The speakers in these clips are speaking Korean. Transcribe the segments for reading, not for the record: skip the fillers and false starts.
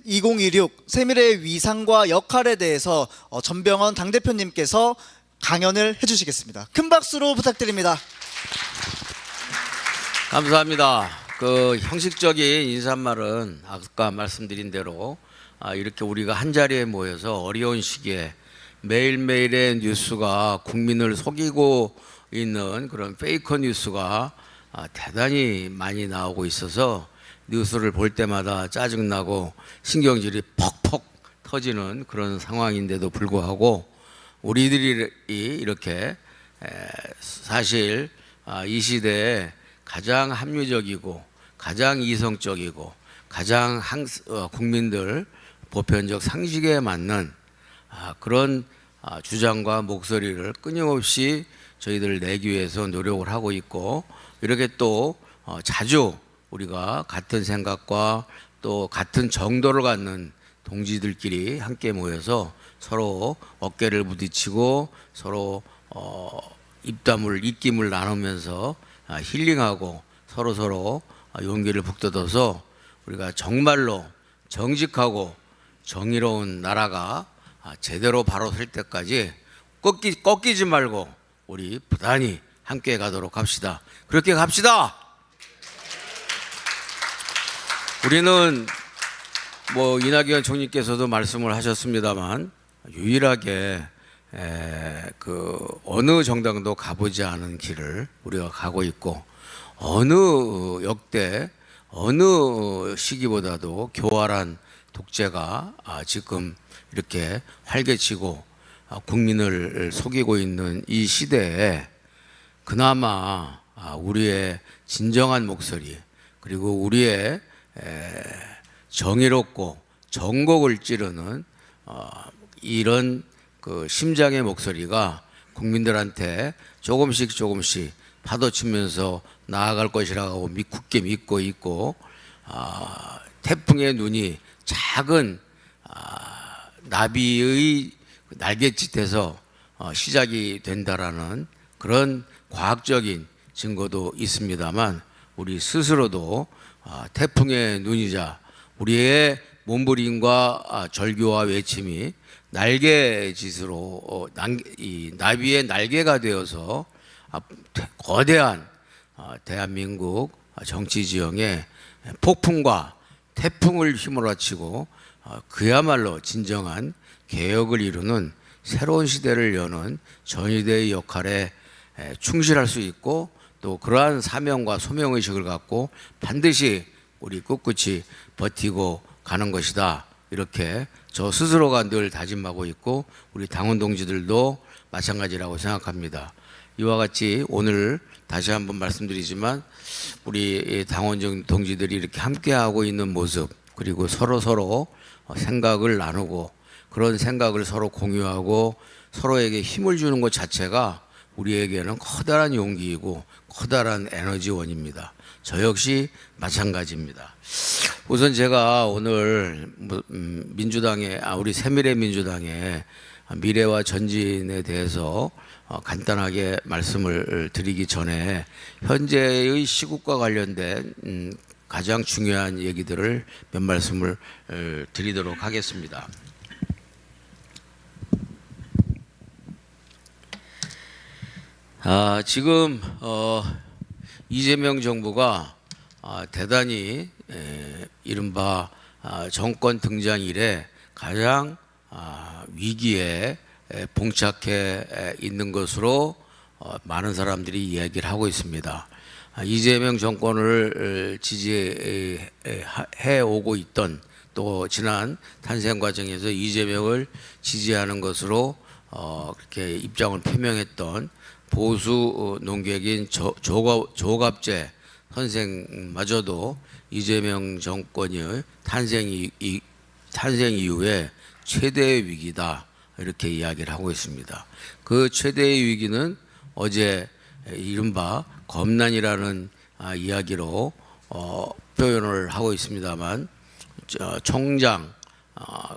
2026 세미래의 위상과 역할에 대해서 전병헌 당대표님께서 강연을 해주시겠습니다. 큰 박수로 부탁드립니다. 감사합니다. 그 형식적인 인사말은 아까 말씀드린 대로 이렇게 우리가 한 자리에 모여서 어려운 시기에 매일매일의 뉴스가 국민을 속이고 있는 그런 페이커 뉴스가 대단히 많이 나오고 있어서 뉴스를 볼 때마다 짜증나고 신경질이 퍽퍽 터지는 그런 상황인데도 불구하고 우리들이 이렇게 사실 이 시대에 가장 합리적이고 가장 이성적이고 가장 국민들 보편적 상식에 맞는 그런 주장과 목소리를 끊임없이 저희들 내기 위해서 노력을 하고 있고, 이렇게 또 자주 우리가 같은 생각과 또 같은 정도를 갖는 동지들끼리 함께 모여서 서로 어깨를 부딪히고 서로 입김을 나누면서 힐링하고 서로 용기를 북돋아서 우리가 정말로 정직하고 정의로운 나라가 제대로 바로 설 때까지 꺾이지 말고 우리 부단히 함께 가도록 합시다. 그렇게 갑시다. 우리는 뭐 이낙연 총리께서도 말씀을 하셨습니다만 유일하게 그 어느 정당도 가보지 않은 길을 우리가 가고 있고, 어느 역대 어느 시기보다도 교활한 독재가 지금 이렇게 활개치고 국민을 속이고 있는 이 시대에 그나마 우리의 진정한 목소리, 그리고 우리의 정의롭고 정곡을 찌르는 이런 그 심장의 목소리가 국민들한테 조금씩 파도치면서 나아갈 것이라고 굳게 믿고 있고, 태풍의 눈이 작은 나비의 날갯짓에서 시작이 된다라는 그런 과학적인 증거도 있습니다만, 우리 스스로도 태풍의 눈이자 우리의 몸부림과 절규와 외침이 날개짓으로 이 나비의 날개가 되어서 거대한 대한민국 정치 지형에 폭풍과 태풍을 휘몰아치고 그야말로 진정한 개혁을 이루는 새로운 시대를 여는 전위대의 역할에 충실할 수 있고, 또 그러한 사명과 소명의식을 갖고 반드시 우리 꿋꿋이 버티고 가는 것이다. 이렇게 저 스스로가 늘 다짐하고 있고 우리 당원 동지들도 마찬가지라고 생각합니다. 이와 같이 오늘 다시 한번 말씀드리지만 우리 당원 동지들이 이렇게 함께하고 있는 모습, 그리고 서로 생각을 나누고 그런 생각을 서로 공유하고 서로에게 힘을 주는 것 자체가 우리에게는 커다란 용기이고 커다란 에너지원입니다. 저 역시 마찬가지입니다. 우선 제가 오늘 민주당의 우리 새미래 민주당의 미래와 전진에 대해서 간단하게 말씀을 드리기 전에 현재의 시국과 관련된 가장 중요한 얘기들을 몇 말씀을 드리도록 하겠습니다. 지금 이재명 정부가 대단히 이른바 정권 등장 이래 가장 위기에 봉착해 있는 것으로 많은 사람들이 이야기를 하고 있습니다. 이재명 정권을 지지해 오고 있던, 또 지난 탄생 과정에서 이재명을 지지하는 것으로 그렇게 입장을 표명했던 보수 농객인 조갑재 선생마저도 이재명 정권의 탄생 이후에 최대의 위기다, 이렇게 이야기를 하고 있습니다. 그 최대의 위기는 어제 이른바 검난이라는 이야기로 표현을 하고 있습니다만,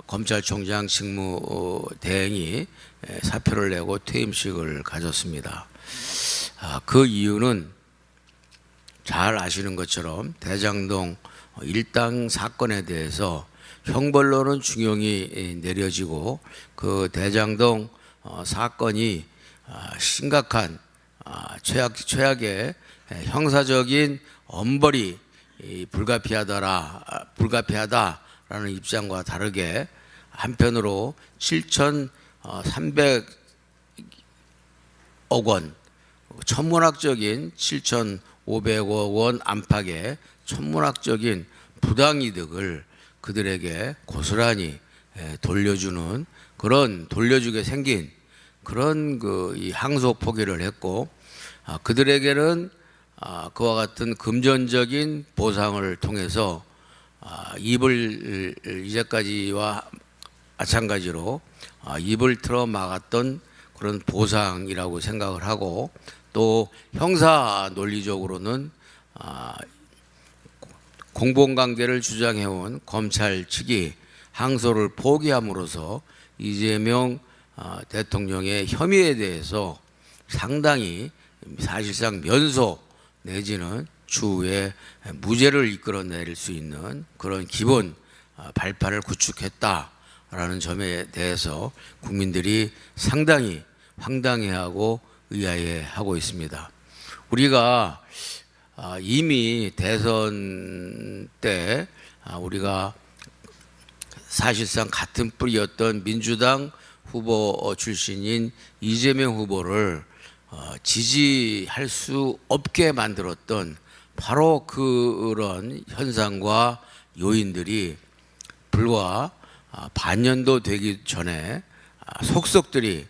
검찰총장 직무대행이 사표를 내고 퇴임식을 가졌습니다. 그 이유는 잘 아시는 것처럼 대장동 일당 사건에 대해서 형벌로는 중형이 내려지고 그 대장동 사건이 심각한 최악의 형사적인 엄벌이 불가피하다라는 입장과 다르게 한편으로 7,300억 원 천문학적인 7,500억 원 안팎의 천문학적인 부당이득을 그들에게 고스란히 돌려주는 그런 돌려주게 생긴 그런 이 항소 포기를 했고 그들에게는 그와 같은 금전적인 보상을 통해서 입을 이제까지와 마찬가지로 입을 틀어 막았던 그런 보상이라고 생각을 하고 또 형사 논리적으로는 공범관계를 주장해온 검찰 측이 항소를 포기함으로써 이재명 대통령의 혐의에 대해서 상당히 사실상 면소 내지는 추후에 무죄를 이끌어낼 수 있는 그런 기본 발판을 구축했다라는 점에 대해서 국민들이 상당히 황당해하고 의아해하고 있습니다. 우리가 이미 대선 때 우리가 사실상 같은 뿌리였던 민주당 후보 출신인 이재명 후보를 지지할 수 없게 만들었던 바로 그런 현상과 요인들이 불과 반년도 되기 전에 속속들이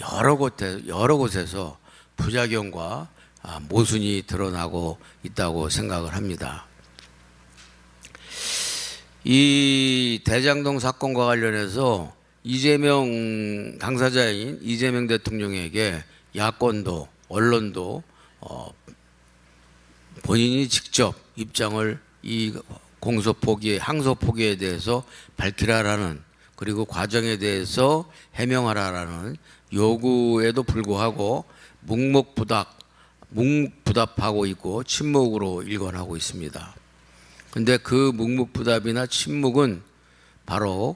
여러 곳에서 부작용과 모순이 드러나고 있다고 생각을 합니다. 이 대장동 사건과 관련해서 이재명 당사자인 이재명 대통령에게 야권도 언론도 본인이 직접 입장을 이 공소 포기, 항소 포기에 대해서 밝히라라는 그리고 과정에 대해서 해명하라라는 요구에도 불구하고 묵묵부답하고 있고 침묵으로 일관하고 있습니다. 근데 그 묵묵부답이나 침묵은 바로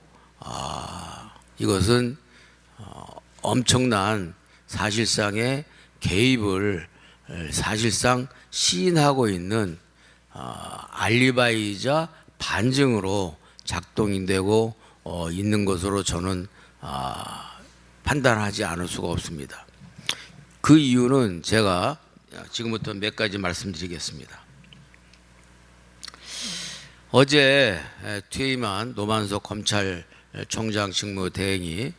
이것은 엄청난 사실상의 개입을 사실상 시인하고 있는 알리바이이자 반증으로 작동이 되고 있는 것으로 저는 판단하지 않을 수가 없습니다. 그 이유는 제가 지금부터 몇 가지 말씀드리겠습니다. 어제 퇴임한 노만석 검찰총장 직무대행이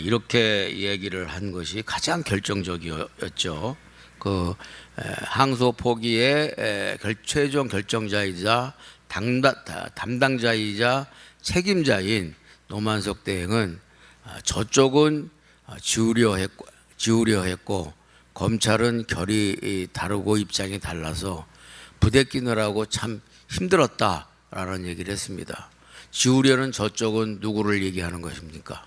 이렇게 얘기를 한 것이 가장 결정적이었죠. 그 항소 포기의 최종 결정자이자 담당자이자 책임자인 노만석 대행은 저쪽은 지우려 했고 검찰은 결이 다르고 입장이 달라서 부대끼느라고 참 힘들었다라는 얘기를 했습니다. 지우려는 저쪽은 누구를 얘기하는 것입니까?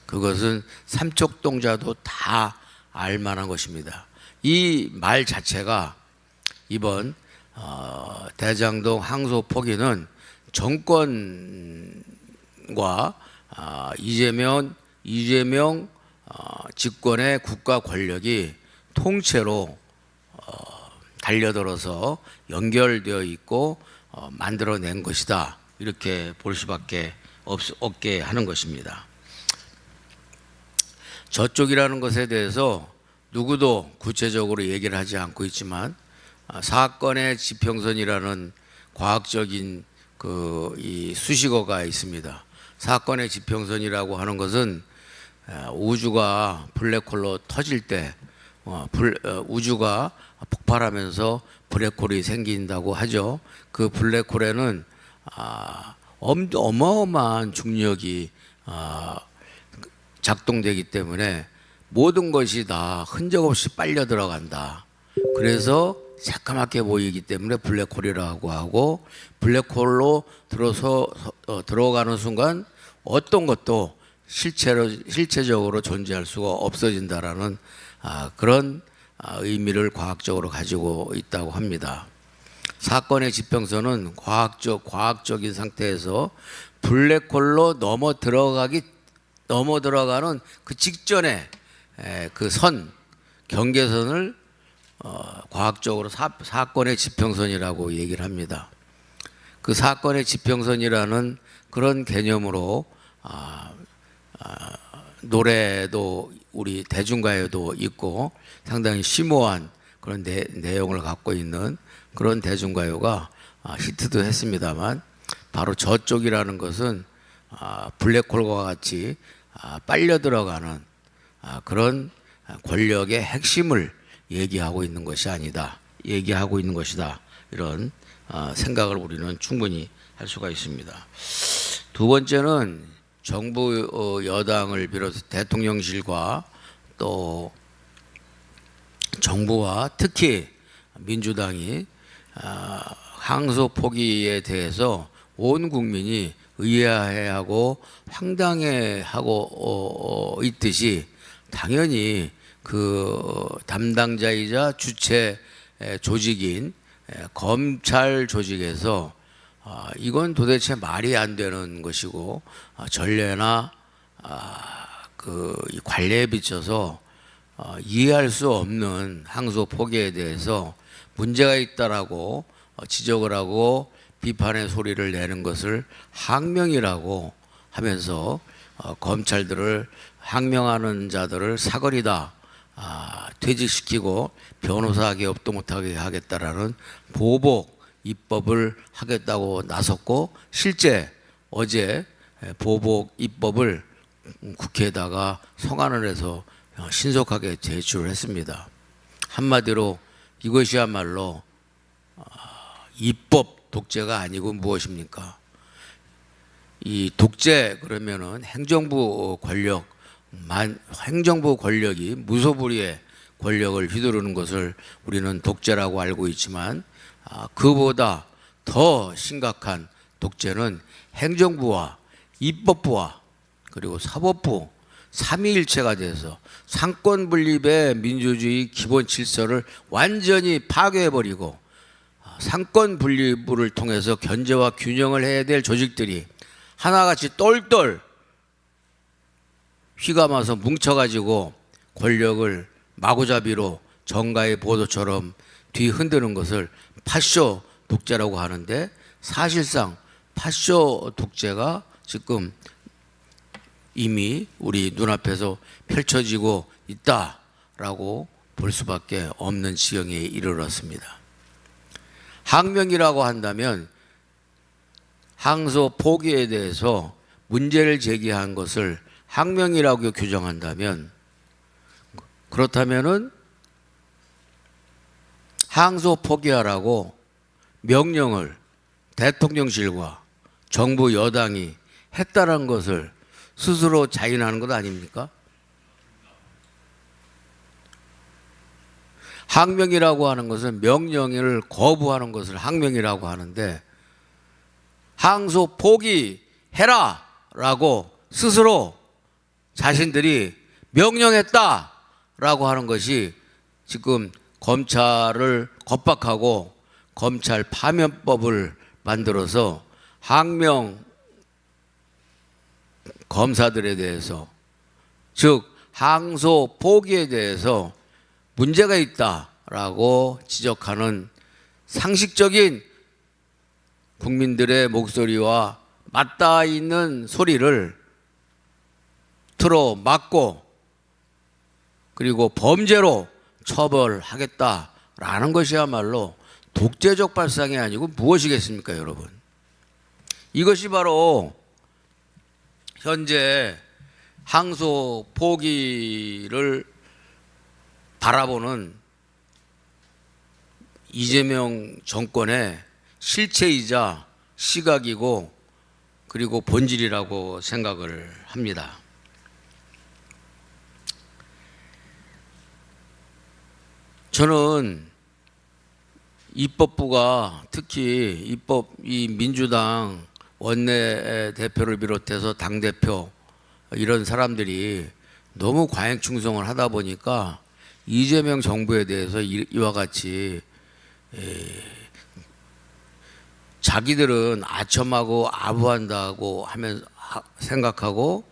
그것은 삼척동자도 다 알만한 것입니다. 이 말 자체가 이번 대장동 항소 포기는 정권과 이재명 집권의 국가 권력이 통째로 달려들어서 연결되어 있고 만들어낸 것이다. 이렇게 볼 수밖에 없게 하는 것입니다. 저쪽이라는 것에 대해서 누구도 구체적으로 얘기를 하지 않고 있지만 사건의 지평선이라는 과학적인 이 수식어가 있습니다. 사건의 지평선이라고 하는 것은 우주가 블랙홀로 터질 때 우주가 폭발하면서 블랙홀이 생긴다고 하죠. 그 블랙홀에는 어마어마한 중력이 작동되기 때문에 모든 것이 다 흔적 없이 빨려 들어간다. 그래서 새까맣게 보이기 때문에 블랙홀이라고 하고 블랙홀로 들어가는 순간 어떤 것도 실체적으로 존재할 수가 없어진다라는 그런 의미를 과학적으로 가지고 있다고 합니다. 사건의 지평선은 과학적인 상태에서 블랙홀로 넘어 들어가는 그 직전에 그 경계선을 과학적으로 사건의 지평선이라고 얘기를 합니다. 그 사건의 지평선이라는 그런 개념으로 노래도 우리 대중가요도 있고 상당히 심오한 그런 내용을 갖고 있는 그런 대중가요가 히트도 했습니다만, 바로 저쪽이라는 것은 블랙홀과 같이 빨려 들어가는 그런 권력의 핵심을 얘기하고 있는 것이다. 이런 생각을 우리는 충분히 할 수가 있습니다. 두 번째는 정부 여당을 비롯해 대통령실과 또 정부와 특히 민주당이 항소 포기에 대해서 온 국민이 의아해하고 황당해하고 있듯이, 당연히 그 담당자이자 주체 조직인 검찰 조직에서 이건 도대체 말이 안 되는 것이고 전례나 그 관례에 비춰서 이해할 수 없는 항소 포기에 대해서 문제가 있다라고 지적을 하고 비판의 소리를 내는 것을 항명이라고 하면서 검찰들을 항명하는 자들을 사거리다, 퇴직시키고 변호사 개업도 못하게 하겠다라는 보복 입법을 하겠다고 나섰고, 실제 어제 보복 입법을 국회에다가 성안을 해서 신속하게 제출을 했습니다. 한마디로 이것이야말로 입법 독재가 아니고 무엇입니까? 이 독재 그러면은 행정부 권력이 무소불위의 권력을 휘두르는 것을 우리는 독재라고 알고 있지만, 그보다 더 심각한 독재는 행정부와 입법부와 그리고 사법부 삼위일체가 돼서 상권 분립의 민주주의 기본 질서를 완전히 파괴해버리고, 상권 분립을 통해서 견제와 균형을 해야 될 조직들이 하나같이 똘똘 휘감아서 뭉쳐가지고 권력을 마구잡이로 정가의 보도처럼 뒤흔드는 것을 팥쇼 독재라고 하는데, 사실상 팥쇼 독재가 지금 이미 우리 눈앞에서 펼쳐지고 있다라고 볼 수밖에 없는 지경에 이르렀습니다. 항명이라고 한다면 항소 포기에 대해서 문제를 제기한 것을 항명이라고 규정한다면, 그렇다면은 항소 포기하라고 명령을 대통령실과 정부 여당이 했다는 것을 스스로 자인하는 것 아닙니까? 항명이라고 하는 것은 명령을 거부하는 것을 항명이라고 하는데, 항소 포기해라 라고 스스로 자신들이 명령했다라고 하는 것이 지금 검찰을 겁박하고 검찰 파면법을 만들어서 항명 검사들에 대해서, 즉 항소 포기에 대해서 문제가 있다라고 지적하는 상식적인 국민들의 목소리와 맞닿아 있는 소리를 틀어막고 그리고 범죄로 처벌하겠다라는 것이야말로 독재적 발상이 아니고 무엇이겠습니까, 여러분? 이것이 바로 현재 항소 포기를 바라보는 이재명 정권의 실체이자 시각이고 그리고 본질이라고 생각을 합니다. 저는 입법부가 특히 이 민주당 원내대표를 비롯해서 당대표 이런 사람들이 너무 과잉충성을 하다 보니까 이재명 정부에 대해서 이와 같이 자기들은 아첨하고 아부한다고 하면 생각하고,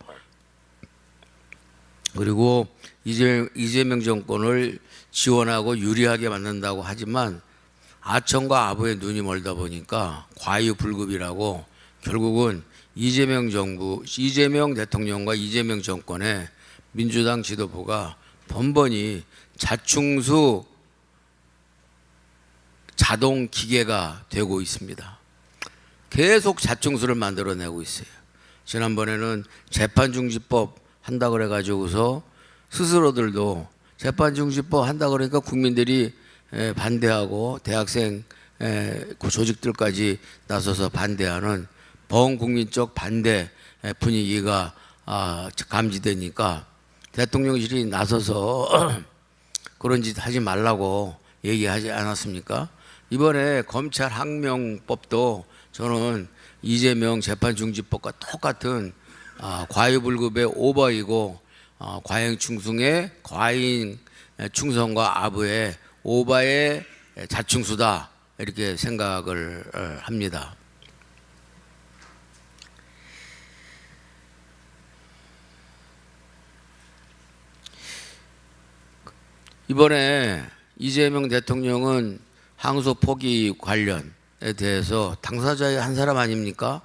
그리고 이재명 정권을 지원하고 유리하게 만든다고 하지만 아첨과 아부에 눈이 멀다 보니까 과유불급이라고 결국은 이재명 대통령과 이재명 정권의 민주당 지도부가 번번이 자충수 자동 기계가 되고 있습니다. 계속 자충수를 만들어내고 있어요. 지난번에는 재판중지법 한다 그래가지고서 스스로들도 재판중지법 한다 그러니까 국민들이 반대하고 대학생 조직들까지 나서서 반대하는 범국민적 반대 분위기가 감지되니까 대통령실이 나서서 그런 짓 하지 말라고 얘기하지 않았습니까? 이번에 검찰학명법도 저는 이재명 재판중지법과 똑같은 과유불급의 오버이고 과잉 충성과 아부의 오바의 자충수다 이렇게 생각을 합니다. 이번에 이재명 대통령은 항소 포기 관련에 대해서 당사자의 한 사람 아닙니까?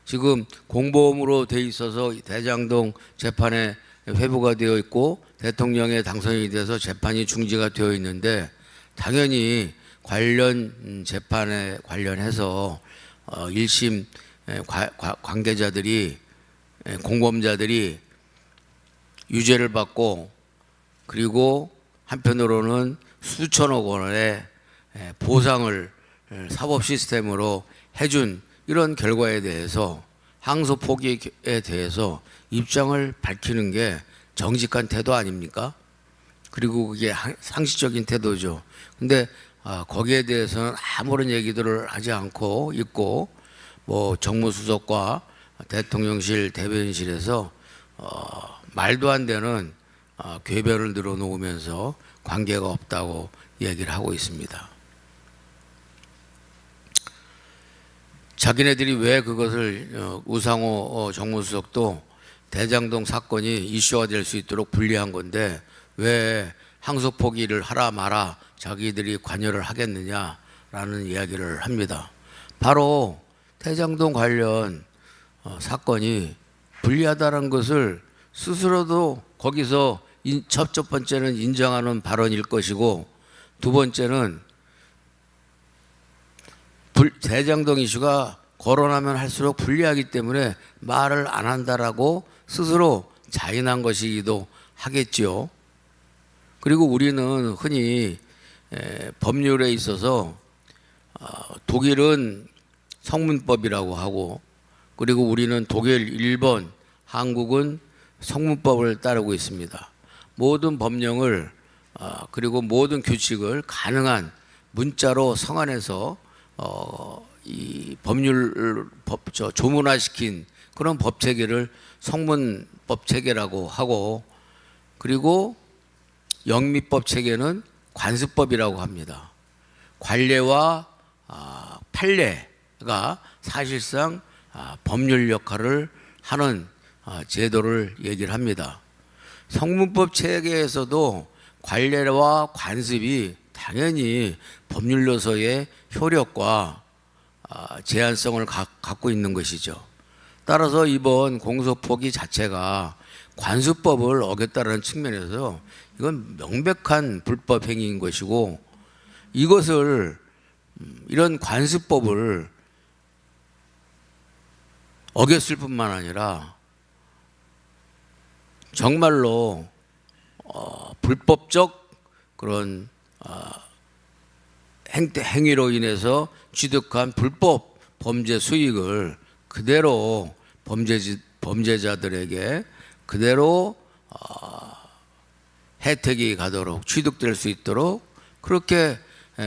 지금 공범으로 돼 있어서 대장동 재판에 회부가 되어 있고 대통령의 당선이 돼서 재판이 중지가 되어 있는데 당연히 관련 재판에 관련해서 1심 관계자들이 공범자들이 유죄를 받고 그리고 한편으로는 수천억 원의 보상을 사법 시스템으로 해준 이런 결과에 대해서 항소 포기에 대해서 입장을 밝히는 게 정직한 태도 아닙니까? 그리고 그게 상식적인 태도죠. 근데 거기에 대해서는 아무런 얘기들을 하지 않고 있고 뭐 정무수석과 대통령실 대변인실에서 말도 안 되는 궤변을 늘어놓으면서 관계가 없다고 얘기를 하고 있습니다. 자기네들이 왜 그것을 우상호 정무수석도 대장동 사건이 이슈화 될 수 있도록 불리한 건데 왜 항소 포기를 하라 마라 자기들이 관여를 하겠느냐라는 이야기를 합니다. 바로 대장동 관련 사건이 불리하다는 것을 스스로도 거기서 첫 번째는 인정하는 발언일 것이고 두 번째는 대장동 이슈가 거론하면 할수록 불리하기 때문에 말을 안 한다라고 스스로 자인한 것이기도 하겠지요. 그리고 우리는 흔히 법률에 있어서 독일은 성문법이라고 하고 그리고 우리는 독일, 일본, 한국은 성문법을 따르고 있습니다. 모든 법령을 그리고 모든 규칙을 가능한 문자로 성안해서 이 조문화시킨 그런 법 체계를 성문법 체계라고 하고 그리고 영미법 체계는 관습법이라고 합니다. 관례와 판례가 사실상 법률 역할을 하는 제도를 얘기를 합니다. 성문법 체계에서도 관례와 관습이 당연히 법률로서의 효력과 제한성을 갖고 있는 것이죠. 따라서 이번 공소포기 자체가 관습법을 어겼다는 측면에서 이건 명백한 불법 행위인 것이고 이것을 이런 관습법을 어겼을 뿐만 아니라 정말로 불법적 그런 행위로 인해서 취득한 불법 범죄 수익을 그대로 범죄자들에게 그대로 혜택이 가도록 취득될 수 있도록 그렇게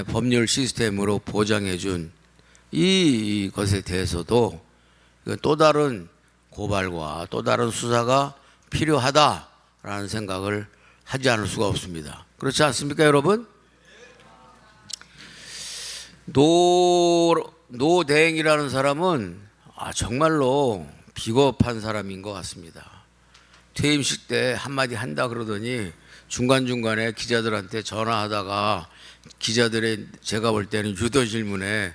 법률 시스템으로 보장해 준 이것에 대해서도 또 다른 고발과 또 다른 수사가 필요하다라는 생각을 하지 않을 수가 없습니다. 그렇지 않습니까, 여러분? 노대행이라는 사람은 정말로 비겁한 사람인 것 같습니다. 퇴임식 때 한마디 한다 그러더니 중간중간에 기자들한테 전화하다가 기자들의 제가 볼 때는 유도 질문에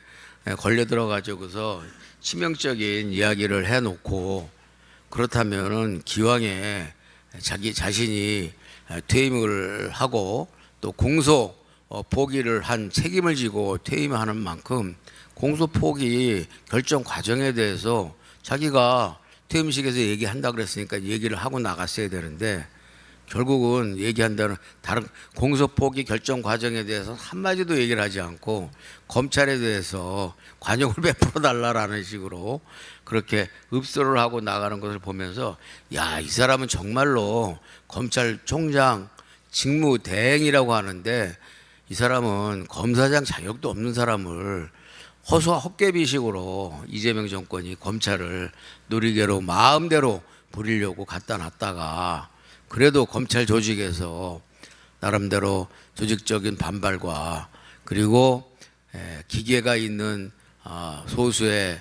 걸려 들어가지고서 치명적인 이야기를 해놓고, 그렇다면은 기왕에 자기 자신이 퇴임을 하고 또 공소 포기를 한 책임을 지고 퇴임하는 만큼 공소 포기 결정 과정에 대해서 자기가 퇴임식에서 얘기한다 그랬으니까 얘기를 하고 나갔어야 되는데, 결국은 얘기한다는 다른 공소 포기 결정 과정에 대해서 한마디도 얘기를 하지 않고 검찰에 대해서 관용을 베풀어 달라라는 식으로 그렇게 읍소를 하고 나가는 것을 보면서, 야, 이 사람은 정말로 검찰총장 직무대행이라고 하는데 이 사람은 검사장 자격도 없는 사람을 헛개비식으로 이재명 정권이 검찰을 놀이개로 마음대로 부리려고 갖다 놨다가, 그래도 검찰 조직에서 나름대로 조직적인 반발과 그리고 기계가 있는 소수의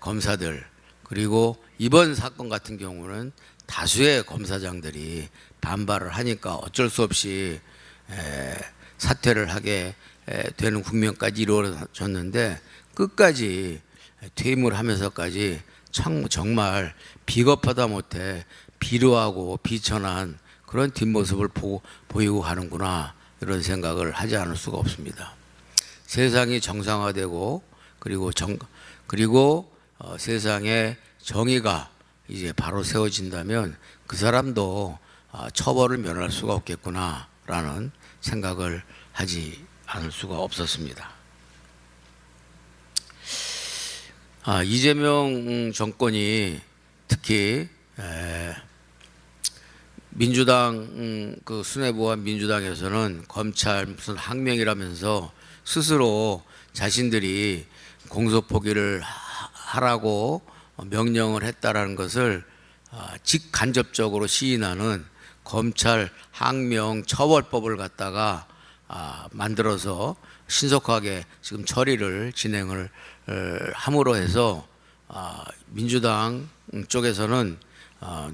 검사들, 그리고 이번 사건 같은 경우는 다수의 검사장들이 반발을 하니까 어쩔 수 없이 사퇴를 하게 되는 국면까지 이루어졌는데, 끝까지 퇴임을 하면서까지 정말 비겁하다 못해 비루하고 비천한 그런 뒷모습을 보이고 하는구나, 이런 생각을 하지 않을 수가 없습니다. 세상이 정상화되고 그리고 세상에 정의가 이제 바로 세워진다면 그 사람도 처벌을 면할 수가 없겠구나라는 생각을 하지 않을 수가 없었습니다. 이재명 정권이 특히 민주당 그 수뇌부와 민주당에서는 검찰 무슨 항명이라면서 스스로 자신들이 공소 포기를 하라고 명령을 했다라는 것을 직간접적으로 시인하는 검찰 항명 처벌법을 갖다가 만들어서 신속하게 지금 처리를 진행을 함으로 해서 민주당 쪽에서는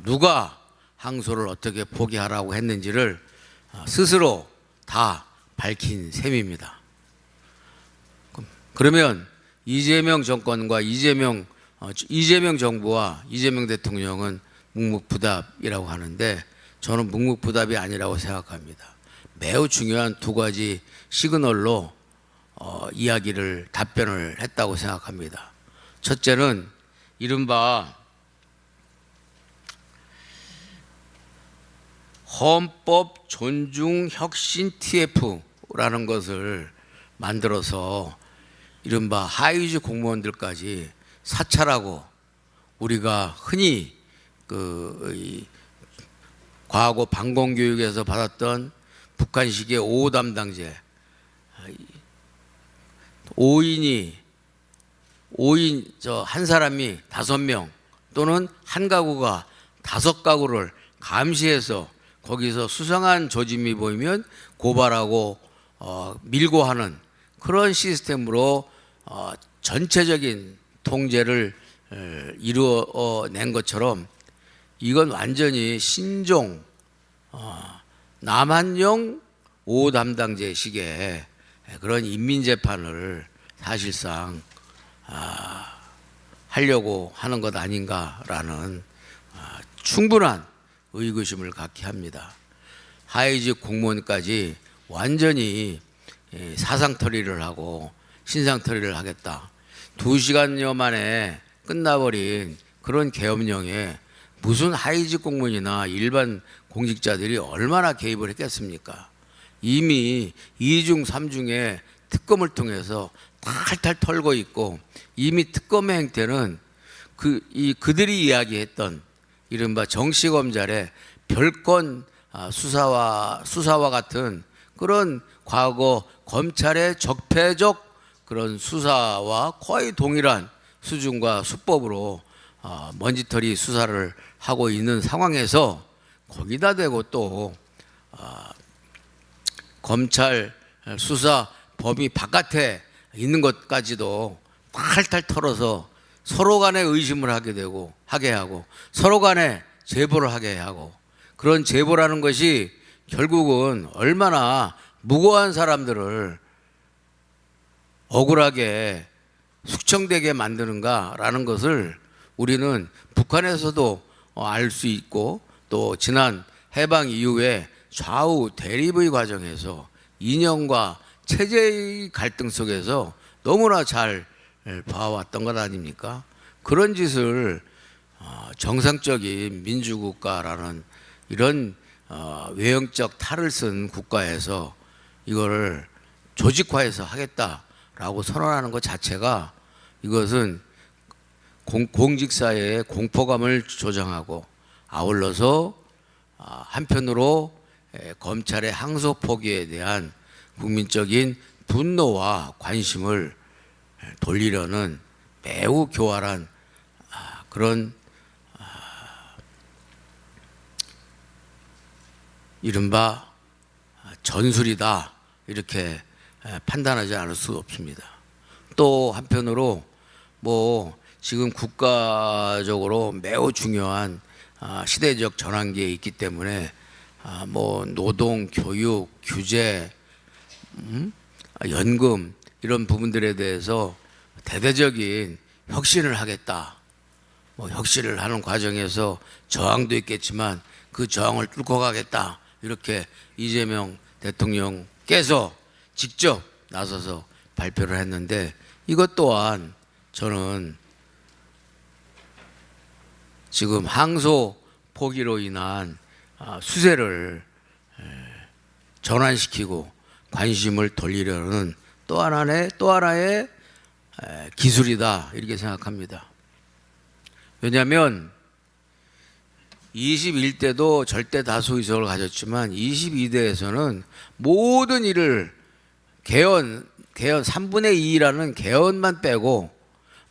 누가 항소를 어떻게 포기하라고 했는지를 스스로 다 밝힌 셈입니다. 그러면 이재명 정권과 이재명 정부와 이재명 대통령은 묵묵부답이라고 하는데, 저는 묵묵부답이 아니라고 생각합니다. 매우 중요한 두 가지 시그널로 답변을 했다고 생각합니다. 첫째는 이른바 헌법 존중 혁신 TF라는 것을 만들어서 이른바 하위직 공무원들까지 사찰하고, 우리가 흔히 과거 방공교육에서 받았던 북한식의 5 담당제, 5인 한 사람이 5명 또는 한 가구가 5가구를 감시해서 거기서 수상한 조짐이 보이면 고발하고 밀고 하는 그런 시스템으로 전체적인 통제를 이루어낸 것처럼, 이건 완전히 신종 남한용 5 담당제식의 그런 인민재판을 사실상 하려고 하는 것 아닌가라는 충분한 의구심을 갖게 합니다. 하위직 공무원까지 완전히 사상털이를 하고 신상털이를 하겠다. 2시간여 만에 끝나버린 그런 계엄령에 무슨 하위직 공무원이나 일반 공직자들이 얼마나 개입을 했겠습니까? 이미 2중 3중에 특검을 통해서 탈탈 털고 있고, 이미 특검의 행태는 그들이 이야기했던 이른바 정치검찰의 별건 수사와 같은 그런 과거 검찰의 적폐적 그런 수사와 거의 동일한 수준과 수법으로 먼지털이 수사를 하고 있는 상황에서 거기다 대고 또 검찰 수사 범위 바깥에 있는 것까지도 탈탈 털어서 서로 간에 의심을 하게 하고 서로 간에 제보를 하게 하고, 그런 제보라는 것이 결국은 얼마나 무고한 사람들을 억울하게 숙청되게 만드는가라는 것을 우리는 북한에서도 알 수 있고, 또 지난 해방 이후에 좌우 대립의 과정에서 이념과 체제의 갈등 속에서 너무나 잘 봐왔던 것 아닙니까? 그런 짓을 정상적인 민주국가라는 이런 외형적 탈을 쓴 국가에서 이거를 조직화해서 하겠다라고 선언하는 것 자체가, 이것은 공직사회의 공포감을 조장하고, 아울러서 한편으로 검찰의 항소 포기에 대한 국민적인 분노와 관심을 돌리려는 매우 교활한 그런 이른바 전술이다, 이렇게 판단하지 않을 수 없습니다. 또 한편으로 뭐 지금 국가적으로 매우 중요한 시대적 전환기에 있기 때문에 뭐 노동, 교육, 규제, 연금 이런 부분들에 대해서 대대적인 혁신을 하겠다. 뭐 혁신을 하는 과정에서 저항도 있겠지만 그 저항을 뚫고 가겠다, 이렇게 이재명 대통령께서 직접 나서서 발표를 했는데, 이것 또한 저는 지금 항소 포기로 인한 수세를 전환시키고 관심을 돌리려는 또 하나의 기술이다, 이렇게 생각합니다. 왜냐하면 21대도 절대 다수 의석을 가졌지만 22대에서는 모든 일을 개헌 3분의 2라는 개헌만 빼고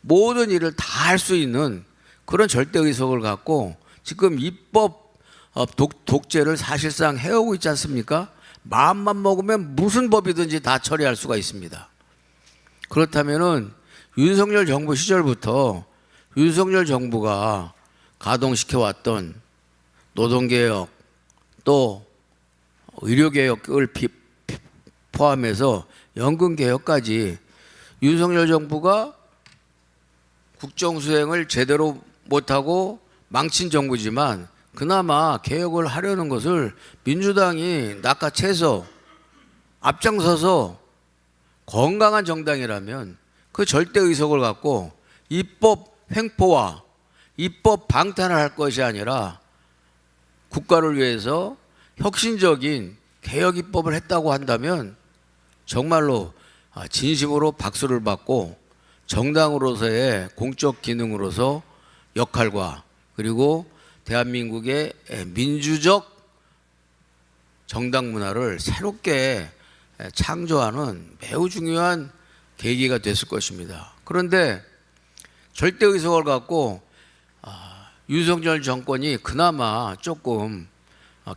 모든 일을 다 할 수 있는 그런 절대 의석을 갖고 지금 입법 독재를 사실상 해오고 있지 않습니까? 마음만 먹으면 무슨 법이든지 다 처리할 수가 있습니다. 그렇다면은 윤석열 정부 시절부터 윤석열 정부가 가동시켜왔던 노동개혁, 또 의료개혁을 포함해서 연금개혁까지 윤석열 정부가 국정수행을 제대로 못하고 망친 정부지만, 그나마 개혁을 하려는 것을 민주당이 낚아채서 앞장서서 건강한 정당이라면 그 절대 의석을 갖고 입법 횡포와 입법 방탄을 할 것이 아니라 국가를 위해서 혁신적인 개혁 입법을 했다고 한다면 정말로 진심으로 박수를 받고, 정당으로서의 공적 기능으로서 역할과 그리고 대한민국의 민주적 정당 문화를 새롭게 창조하는 매우 중요한 계기가 됐을 것입니다. 그런데 절대 의석을 갖고 윤석열 정권이 그나마 조금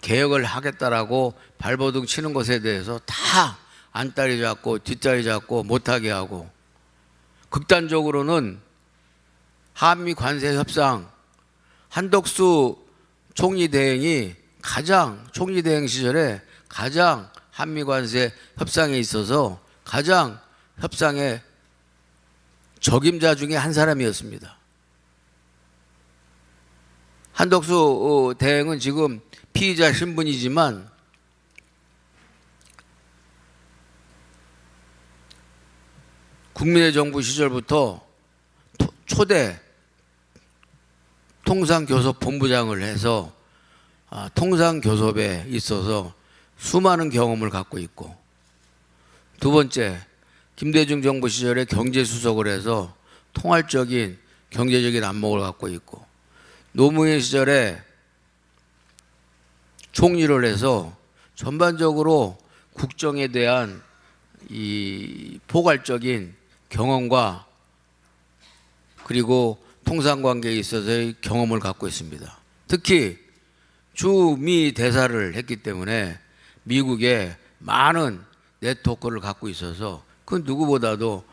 개혁을 하겠다라고 발버둥 치는 것에 대해서 다 안다리 잡고 뒷다리 잡고 못하게 하고, 극단적으로는 한미 관세 협상, 한덕수 총리 대행이 총리 대행 시절에 가장 한미 관세 협상에 있어서 가장 협상의 적임자 중에 한 사람이었습니다. 한덕수 대행은 지금 피의자 신분이지만 국민의 정부 시절부터 초대 통상교섭본부장을 해서 통상교섭에 있어서 수많은 경험을 갖고 있고, 두 번째, 김대중 정부 시절에 경제수석을 해서 통할적인 경제적인 안목을 갖고 있고, 노무현 시절에 총리를 해서 전반적으로 국정에 대한 이 포괄적인 경험과 그리고 통상관계에 있어서의 경험을 갖고 있습니다. 특히 주미 대사를 했기 때문에 미국에 많은 네트워크를 갖고 있어서 그 누구보다도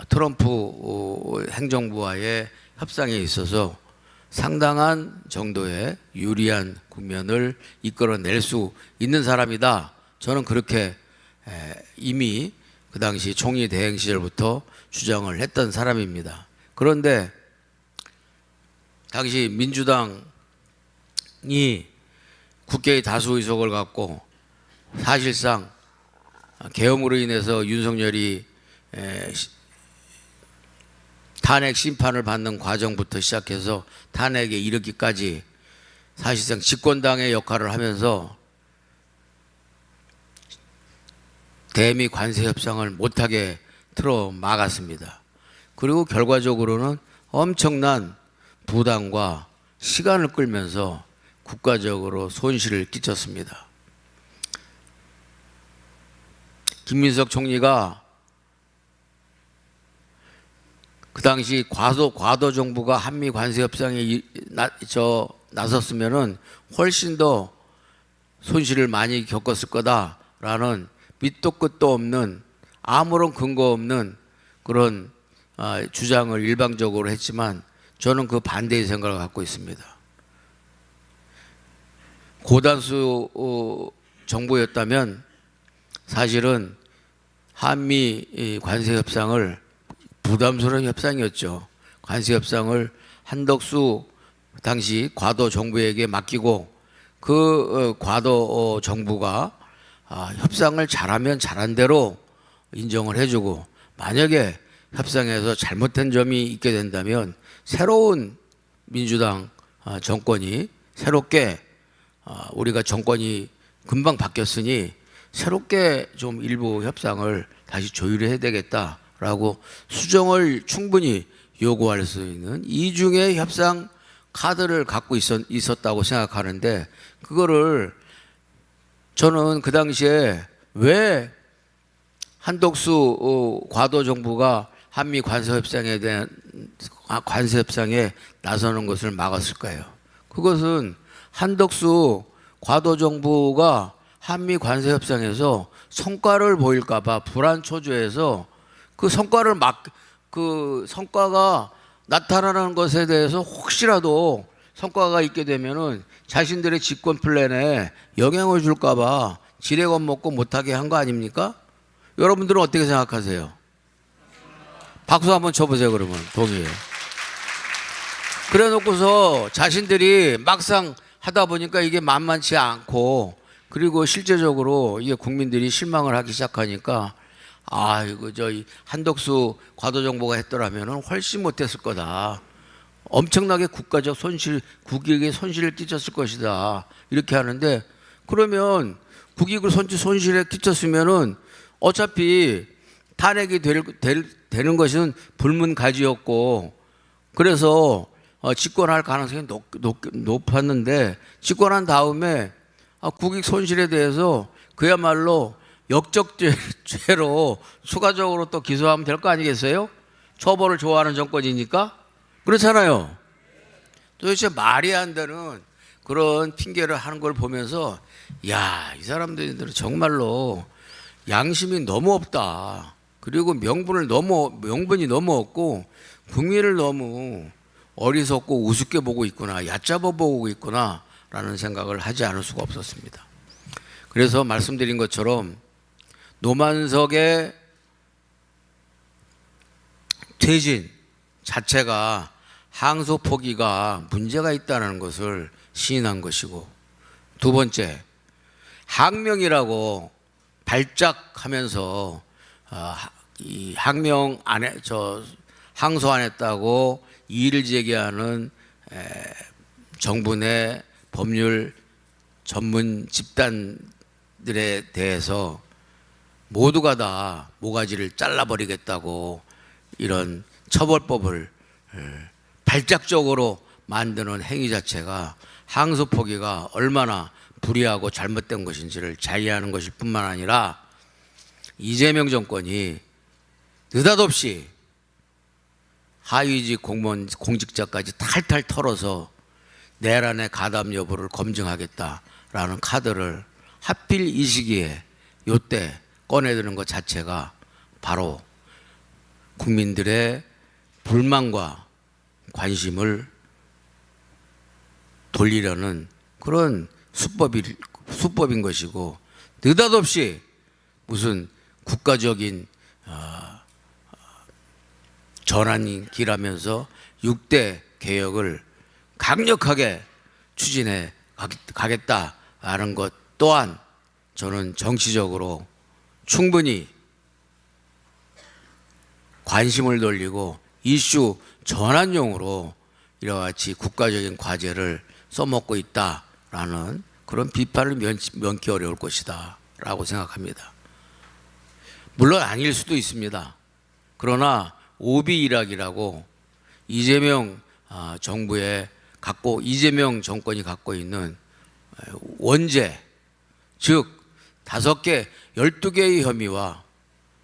트럼프 행정부와의 협상에 있어서 상당한 정도의 유리한 국면을 이끌어낼 수 있는 사람이다. 저는 그렇게 이미 그 당시 총리 대행 시절부터 주장을 했던 사람입니다. 그런데 당시 민주당이 국회의 다수 의석을 갖고 사실상 계엄으로 인해서 윤석열이 탄핵 심판을 받는 과정부터 시작해서 탄핵에 이르기까지 사실상 집권당의 역할을 하면서 대미 관세 협상을 못하게 틀어 막았습니다. 그리고 결과적으로는 엄청난 부담과 시간을 끌면서 국가적으로 손실을 끼쳤습니다. 김민석 총리가 그 당시 과도 정부가 한미 관세 협상에 나섰으면은 훨씬 더 손실을 많이 겪었을 거다라는 밑도 끝도 없는 아무런 근거 없는 그런 주장을 일방적으로 했지만 저는 그 반대의 생각을 갖고 있습니다. 고단수 정부였다면 사실은 한미 관세 협상을 부담스러운 협상이었죠. 관세 협상을 한덕수 당시 과도 정부에게 맡기고 그 과도 정부가 협상을 잘하면 잘한 대로 인정을 해주고 만약에 협상에서 잘못된 점이 있게 된다면 새로운 민주당 정권이 새롭게 우리가 정권이 금방 바뀌었으니 새롭게 좀 일부 협상을 다시 조율해야 되겠다라고 수정을 충분히 요구할 수 있는 이중의 협상 카드를 갖고 있었다고 생각하는데 그거를 저는 그 당시에 왜 한덕수 과도 정부가 한미 관세 협상에 나서는 것을 막았을까요? 그것은 한덕수 과도 정부가 한미 관세 협상에서 성과를 보일까봐 불안 초조해서 그 성과가 나타나는 것에 대해서 혹시라도 성과가 있게 되면은 자신들의 집권 플랜에 영향을 줄까봐 지레 겁먹고 못하게 한 거 아닙니까? 여러분들은 어떻게 생각하세요? 박수 한번 쳐보세요. 그러면 동의해요. 그래 놓고서 자신들이 막상 하다 보니까 이게 만만치 않고 그리고 실제적으로 이게 국민들이 실망을 하기 시작하니까 이거 저희 한덕수 과도 정부가 했더라면은 훨씬 못했을 거다. 엄청나게 국가적 손실, 국익에 손실을 끼쳤을 것이다. 이렇게 하는데 그러면 국익을 손실에 끼쳤으면은 어차피 탄핵이 되는 것은 불문가지였고 그래서 집권할 가능성이 높았는데 집권한 다음에 국익 손실에 대해서 그야말로 역적죄로 추가적으로 또 기소하면 될 거 아니겠어요? 처벌을 좋아하는 정권이니까 그렇잖아요. 도대체 말이 안 되는 그런 핑계를 하는 걸 보면서 야, 이 사람들은 정말로 양심이 너무 없다. 그리고 명분이 너무 없고 국민을 너무 어리석고 우습게 보고 있구나, 얕잡아 보고 있구나라는 생각을 하지 않을 수가 없었습니다. 그래서 말씀드린 것처럼 노만석의 퇴진 자체가 항소 포기가 문제가 있다는 것을 시인한 것이고 두 번째 항명이라고 발작하면서 이 항소 안 했다고 이의를 제기하는 정부 내 법률 전문 집단들에 대해서 모두가 다 모가지를 잘라버리겠다고 이런 처벌법을 발작적으로 만드는 행위 자체가 항소 포기가 얼마나 불의하고 잘못된 것인지를 자의하는 것일 뿐만 아니라 이재명 정권이 느닷없이 하위직 공무원 공직자까지 탈탈 털어서 내란의 가담 여부를 검증하겠다라는 카드를 하필 이 시기에 요때 꺼내드는 것 자체가 바로 국민들의 불만과 관심을 돌리려는 그런 수법인 것이고, 느닷없이 무슨 국가적인 전환기라면서 6대 개혁을 강력하게 추진해 가겠다라는 것 또한 저는 정치적으로 충분히 관심을 돌리고 이슈 전환용으로 이와 같이 국가적인 과제를 써먹고 있다라는 그런 비판을 면키 어려울 것이다 라고 생각합니다. 물론 아닐 수도 있습니다. 그러나 오비일학이라고 이재명 이재명 정권이 갖고 있는 원죄, 즉 5개, 12개의 혐의와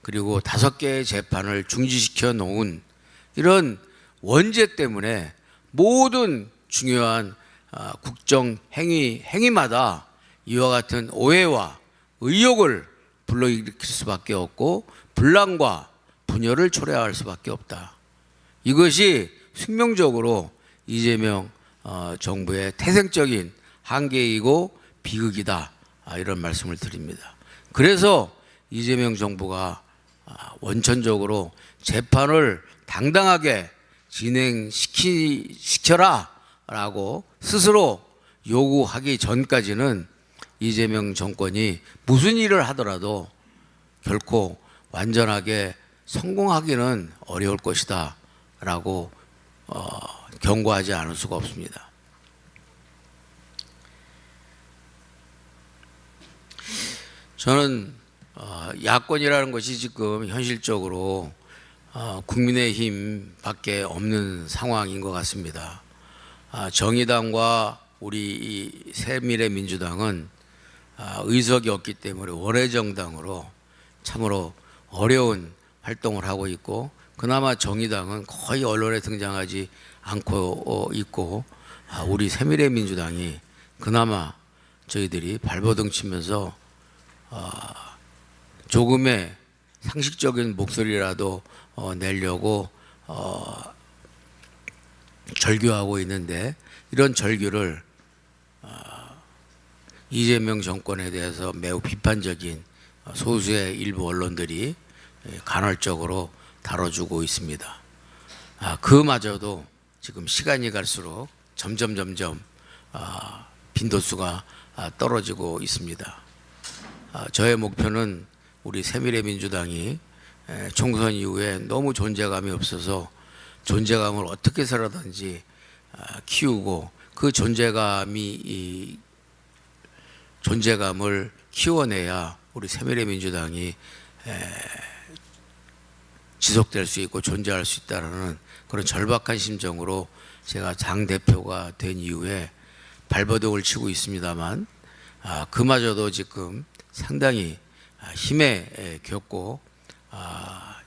그리고 5개의 재판을 중지시켜 놓은 이런 원죄 때문에 모든 중요한 국정 행위마다 이와 같은 오해와 의혹을 불러일으킬 수밖에 없고 분란과 분열을 초래할 수밖에 없다. 이것이 숙명적으로 이재명 정부의 태생적인 한계이고 비극이다, 이런 말씀을 드립니다. 그래서 이재명 정부가 원천적으로 재판을 당당하게 진행시켜라 라고 스스로 요구하기 전까지는 이재명 정권이 무슨 일을 하더라도 결코 완전하게 성공하기는 어려울 것이다 라고 경고하지 않을 수가 없습니다. 저는 야권이라는 것이 지금 현실적으로 국민의힘밖에 없는 상황인 것 같습니다. 정의당과 우리 이 새미래민주당은 의석이 없기 때문에 원외정당으로 참으로 어려운 활동을 하고 있고, 그나마 정의당은 거의 언론에 등장하지 않고 있고, 우리 새미래민주당이 그나마 저희들이 발버둥 치면서 조금의 상식적인 목소리라도 내려고 절규하고 있는데, 이런 절규를 이재명 정권에 대해서 매우 비판적인 소수의 일부 언론들이 간헐적으로 다뤄주고 있습니다. 그마저도 지금 시간이 갈수록 점점 빈도수가 떨어지고 있습니다. 저의 목표는 우리 새미래민주당이 총선 이후에 너무 존재감이 없어서 존재감을 어떻게 해서라든지 키우고, 그 존재감을 키워내야 우리 새미래민주당이 지속될 수 있고 존재할 수 있다는 그런 절박한 심정으로 제가 당대표가 된 이후에 발버둥을 치고 있습니다만, 그마저도 지금 상당히 힘에 겪고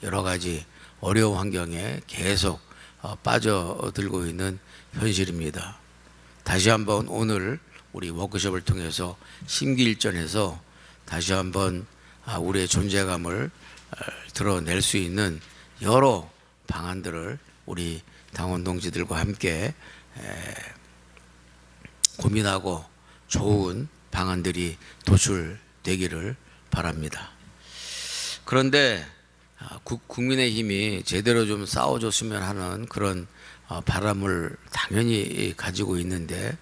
여러 가지 어려운 환경에 계속 빠져들고 있는 현실입니다. 다시 한번 오늘 우리 워크숍을 통해서 심기일전해서 다시 한번 우리의 존재감을 드러낼 수 있는 여러 방안들을 우리 당원 동지들과 함께 고민하고 좋은 방안들이 도출되기를 바랍니다. 그런데 국민의힘이 제대로 좀 싸워줬으면 하는 그런 바람을 당연히 가지고 있는데,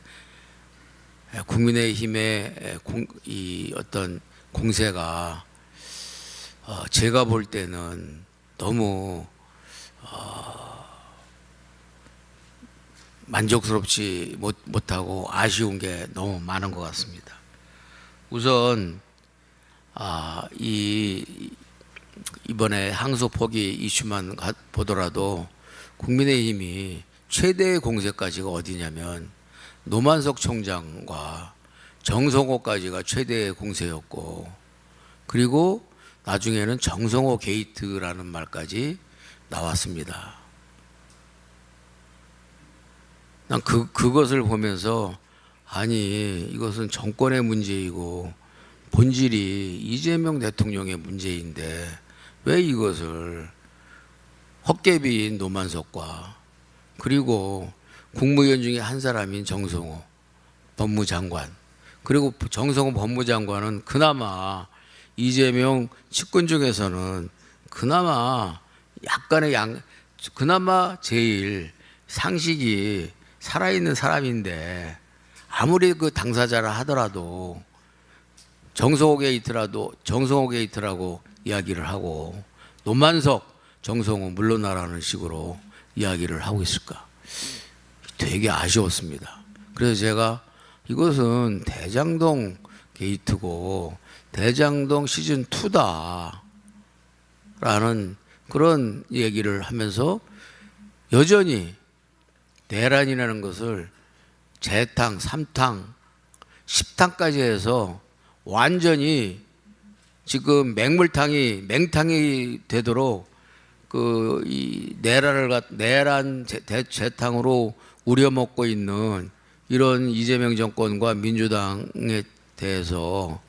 국민의힘의 이 어떤 공세가 제가 볼 때는 너무 만족스럽지 못하고 아쉬운 게 너무 많은 것 같습니다. 우선 이번에 항소 포기 이슈만 보더라도 국민의힘이 최대의 공세까지가 어디냐면 노만석 총장과 정성호까지가 최대의 공세였고, 그리고 나중에는 정성호 게이트라는 말까지 나왔습니다. 난 그것을 보면서, 아니 이것은 정권의 문제이고 본질이 이재명 대통령의 문제인데 왜 이것을 헛개비인 노만석과 그리고 국무위원 중에 한 사람인 정성호 법무장관, 그리고 정성호 법무장관은 그나마 이재명 측근 중에서는 그나마 약간의 그나마 제일 상식이 살아있는 사람인데, 아무리 그 당사자라 하더라도 정성호 게이트라고 이야기를 하고 노만석 정성호 물러나라는 식으로 이야기를 하고 있을까? 되게 아쉬웠습니다. 그래서 제가 이것은 대장동 게이트고 대장동 시즌 2다라는 그런 얘기를 하면서 여전히 내란이라는 것을 재탕, 3탕, 10탕까지 해서 완전히 지금 맹탕이 되도록 그 이 내란 재탕으로 우려먹고 있는 이런 이재명 정권과 민주당에 대해서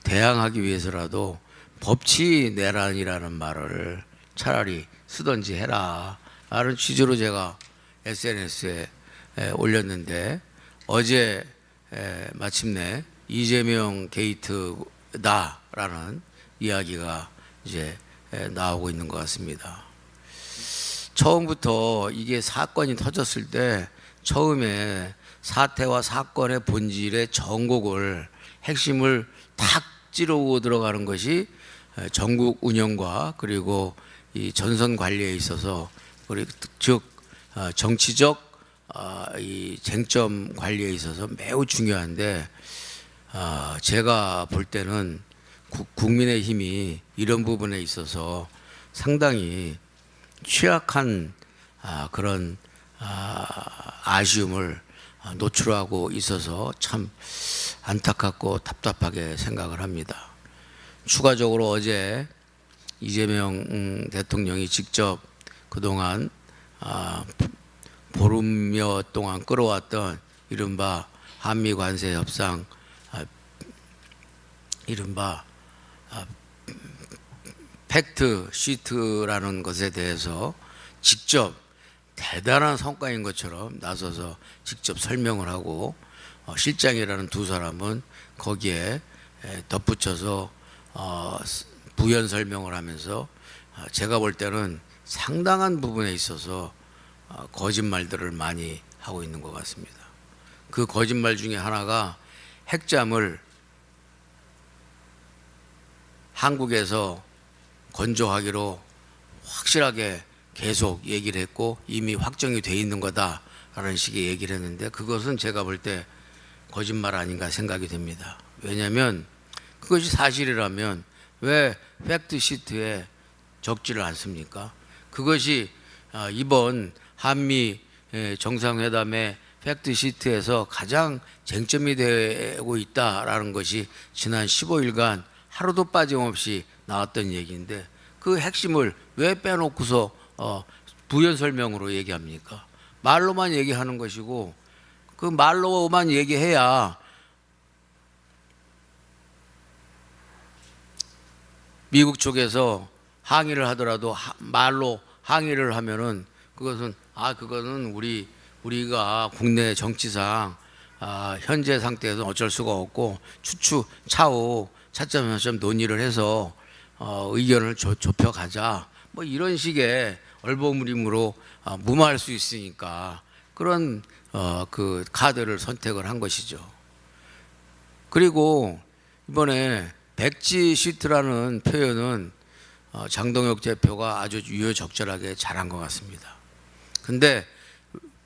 대항하기 위해서라도 법치 내란이라는 말을 차라리 쓰던지 해라 라는 취지로 제가 SNS에 올렸는데, 어제 마침내 이재명 게이트다라는 이야기가 이제 나오고 있는 것 같습니다. 처음부터 이게 사건이 터졌을 때 처음에 사태와 사건의 본질의 전곡을 핵심을 탁 찌르고 들어가는 것이 전국 운영과 그리고 이 전선 관리에 있어서 즉 정치적 이 쟁점 관리에 있어서 매우 중요한데, 제가 볼 때는 국민의힘이 이런 부분에 있어서 상당히 취약한 그런 아쉬움을 노출하고 있어서 참 안타깝고 답답하게 생각을 합니다. 추가적으로 어제 이재명 대통령이 직접 그동안 보름여 동안 끌어왔던 이른바 한미 관세 협상, 이른바 팩트 시트라는 것에 대해서 직접 대단한 성과인 것처럼 나서서 직접 설명을 하고, 실장이라는 두 사람은 거기에 덧붙여서 부연 설명을 하면서 제가 볼 때는 상당한 부분에 있어서 거짓말들을 많이 하고 있는 것 같습니다. 그 거짓말 중에 하나가 핵잠을 한국에서 건조하기로 확실하게 계속 얘기를 했고 이미 확정이 돼 있는 거다라는 식의 얘기를 했는데, 그것은 제가 볼 때 거짓말 아닌가 생각이 됩니다. 왜냐하면 그것이 사실이라면 왜 팩트 시트에 적지를 않습니까? 그것이 이번 한미 정상회담의 팩트 시트에서 가장 쟁점이 되고 있다라는 것이 지난 15일간 하루도 빠짐없이 나왔던 얘기인데, 그 핵심을 왜 빼놓고서 부연 설명으로 얘기합니까? 말로만 얘기하는 것이고, 그 말로만 얘기해야 미국 쪽에서 항의를 하더라도 말로 항의를 하면은 그것은 그거는 우리가 국내 정치상 현재 상태에서 어쩔 수가 없고 차후 차츰 논의를 해서 의견을 좁혀가자, 뭐 이런 식의 얼버무림으로 무마할 수 있으니까 그런 그 카드를 선택을 한 것이죠. 그리고 이번에 백지 시트라는 표현은 장동혁 대표가 아주 유효적절하게 잘한 것 같습니다. 근데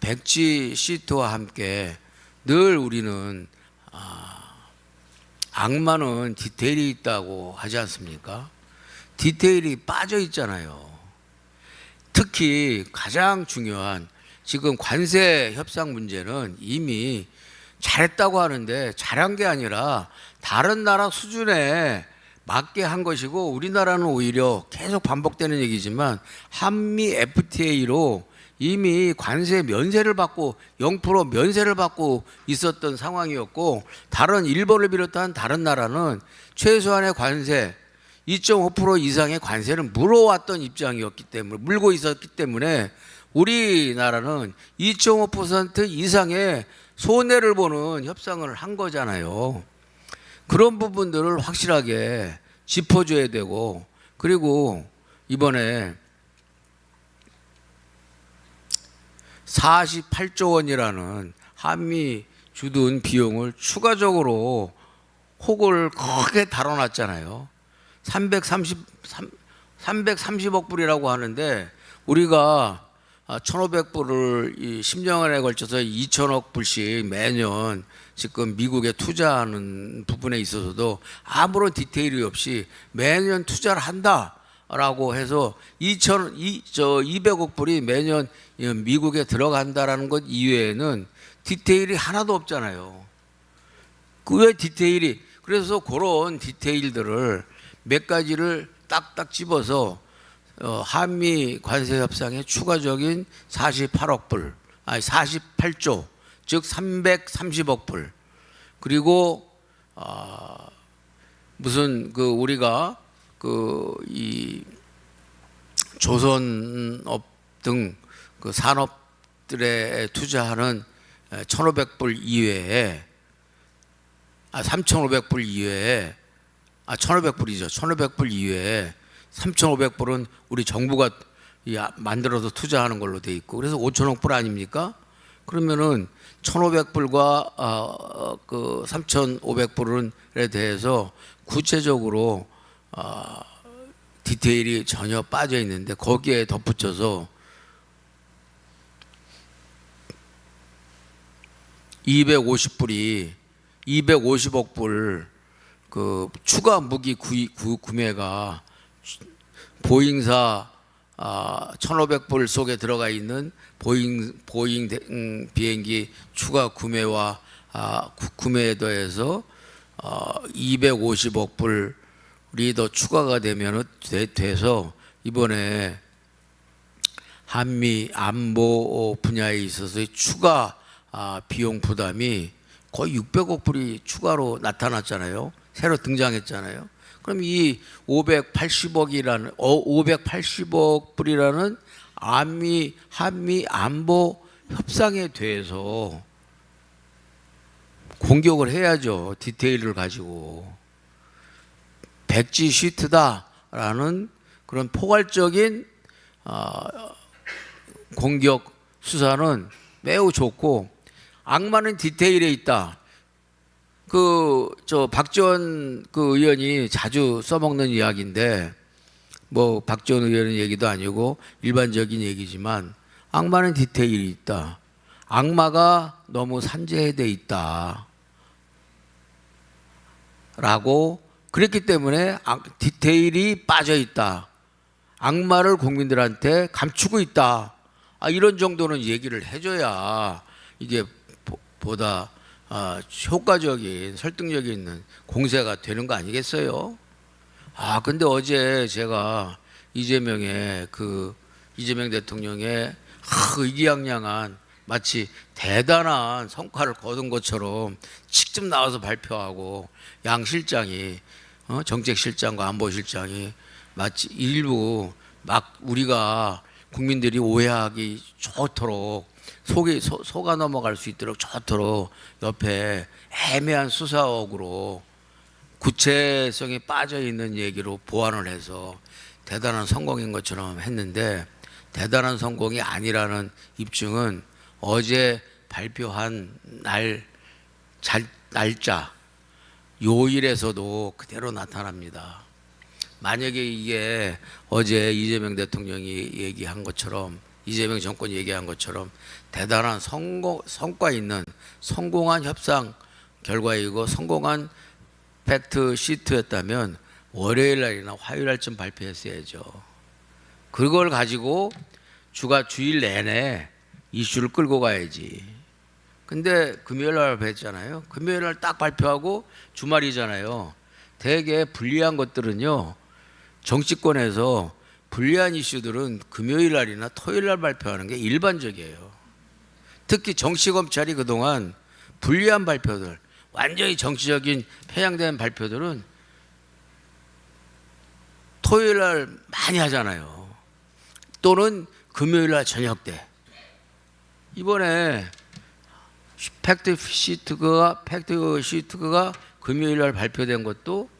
백지 시트와 함께 늘 우리는 악마는 디테일이 있다고 하지 않습니까? 디테일이 빠져 있잖아요. 특히 가장 중요한 지금 관세 협상 문제는 이미 잘했다고 하는데 잘한 게 아니라 다른 나라 수준에 맞게 한 것이고, 우리나라는 오히려 계속 반복되는 얘기지만 한미 FTA로 이미 관세 면세를 받고 0% 면세를 받고 있었던 상황이었고, 다른 일본을 비롯한 다른 나라는 최소한의 관세 2.5% 이상의 관세를 물어왔던 입장이었기 때문에, 물고 있었기 때문에 우리나라는 2.5% 이상의 손해를 보는 협상을 한 거잖아요. 그런 부분들을 확실하게 짚어줘야 되고, 그리고 이번에 48조 원이라는 한미 주둔 비용을 추가적으로 혹을 크게 다뤄놨잖아요. 330억 불이라고 하는데 우리가 1,500불을 10년에 걸쳐서 2천억 불씩 매년 지금 미국에 투자하는 부분에 있어서도 아무런 디테일이 없이 매년 투자를 한다라고 해서 200억 불이 매년 미국에 들어간다라는 것 이외에는 디테일이 하나도 없잖아요. 그 왜 디테일이, 그래서 그런 디테일들을 몇 가지를 딱딱 집어서 한미 관세 협상에 추가적인 48억 불, 아니 48조, 즉 330억 불, 그리고 무슨 그 우리가 그 이 조선업 등 그 산업들에 투자하는 1,500불 이외에 3,500불 이외에 1,500불이죠. 1,500불 이외에 3,500불은 우리 정부가 만들어서 투자하는 걸로 돼 있고, 그래서 5천억 불 아닙니까? 그러면은 1,500불과 그 3,500불에 대해서 구체적으로 디테일이 전혀 빠져 있는데 거기에 덧붙여서 250억 불 그 추가 무기 구매가 보잉사 1,500불 속에 들어가 있는 보잉 비행기 추가 구매와 구매에 더해서 250억 불이 더 추가가 되면 돼서 이번에 한미 안보 분야에 있어서 추가 비용 부담이 거의 600억 불이 추가로 나타났잖아요. 새로 등장했잖아요. 그럼 이 580억 불이라는 한미 안보 협상에 대해서 공격을 해야죠. 디테일을 가지고. 백지 시트다라는 그런 포괄적인 공격 수사는 매우 좋고, 악마는 디테일에 있다. 박지원 의원이 자주 써먹는 이야기인데, 뭐 박지원 의원 얘기도 아니고 일반적인 얘기지만, 악마는 디테일이 있다. 악마가 너무 산재돼 있다. 라고, 그랬기 때문에 디테일이 빠져 있다. 악마를 국민들한테 감추고 있다. 이런 정도는 얘기를 해줘야 이게 보다 효과적인, 설득력이 있는 공세가 되는 거 아니겠어요? 근데 어제 제가 이재명 대통령의 의기양양한, 마치 대단한 성과를 거둔 것처럼 직접 나와서 발표하고, 양 실장이 정책실장과 안보실장이 마치 일부 막 우리가 국민들이 오해하기 좋도록 속아 넘어갈 수 있도록 좋도록 옆에 애매한 수사억으로 구체성이 빠져 있는 얘기로 보완을 해서 대단한 성공인 것처럼 했는데, 대단한 성공이 아니라는 입증은 어제 발표한 날짜 요일에서도 그대로 나타납니다. 만약에 이게 어제 이재명 대통령이 얘기한 것처럼, 이재명 정권이 얘기한 것처럼 대단한 성과 있는 성공한 협상 결과이고 성공한 팩트 시트였다면 월요일 날이나 화요일 날쯤 발표했어야죠. 그걸 가지고 주일 내내 이슈를 끌고 가야지. 근데 금요일 날 발표했잖아요. 금요일 날 딱 발표하고 주말이잖아요. 되게 불리한 것들은요, 정치권에서 불리한 이슈들은 금요일 날이나 토요일 날 발표하는 게 일반적이에요. 특히 정치검찰이 그동안 불리한 발표들, 완전히 정치적인 편향된 발표들은 토요일 날 많이 하잖아요. 또는 금요일 날 저녁 때. 이번에 팩트 시트가 금요일 날 발표된 것도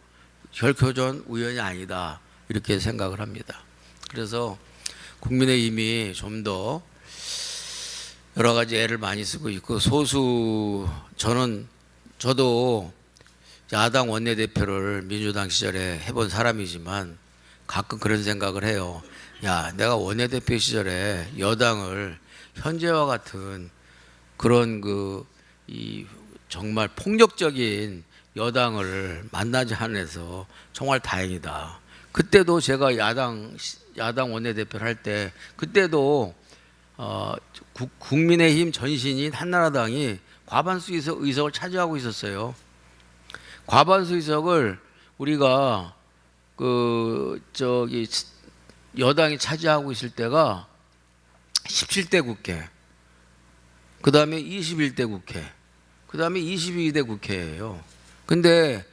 결코 전 우연이 아니다. 이렇게 생각을 합니다. 그래서 국민의힘이 좀 더 여러 가지 애를 많이 쓰고 있고, 저도 야당 원내대표를 민주당 시절에 해본 사람이지만 가끔 그런 생각을 해요. 야, 내가 원내대표 시절에 여당을 현재와 같은 그런 정말 폭력적인 여당을 만나지 않아서 정말 다행이다. 그때도 제가 야당 원내대표를 할 때, 그때도 국민의힘 전신인 한나라당이 과반수 의석을 차지하고 있었어요. 과반수 의석을 우리가 여당이 차지하고 있을 때가 17대 국회, 그 다음에 21대 국회, 그 다음에 22대 국회예요. 근데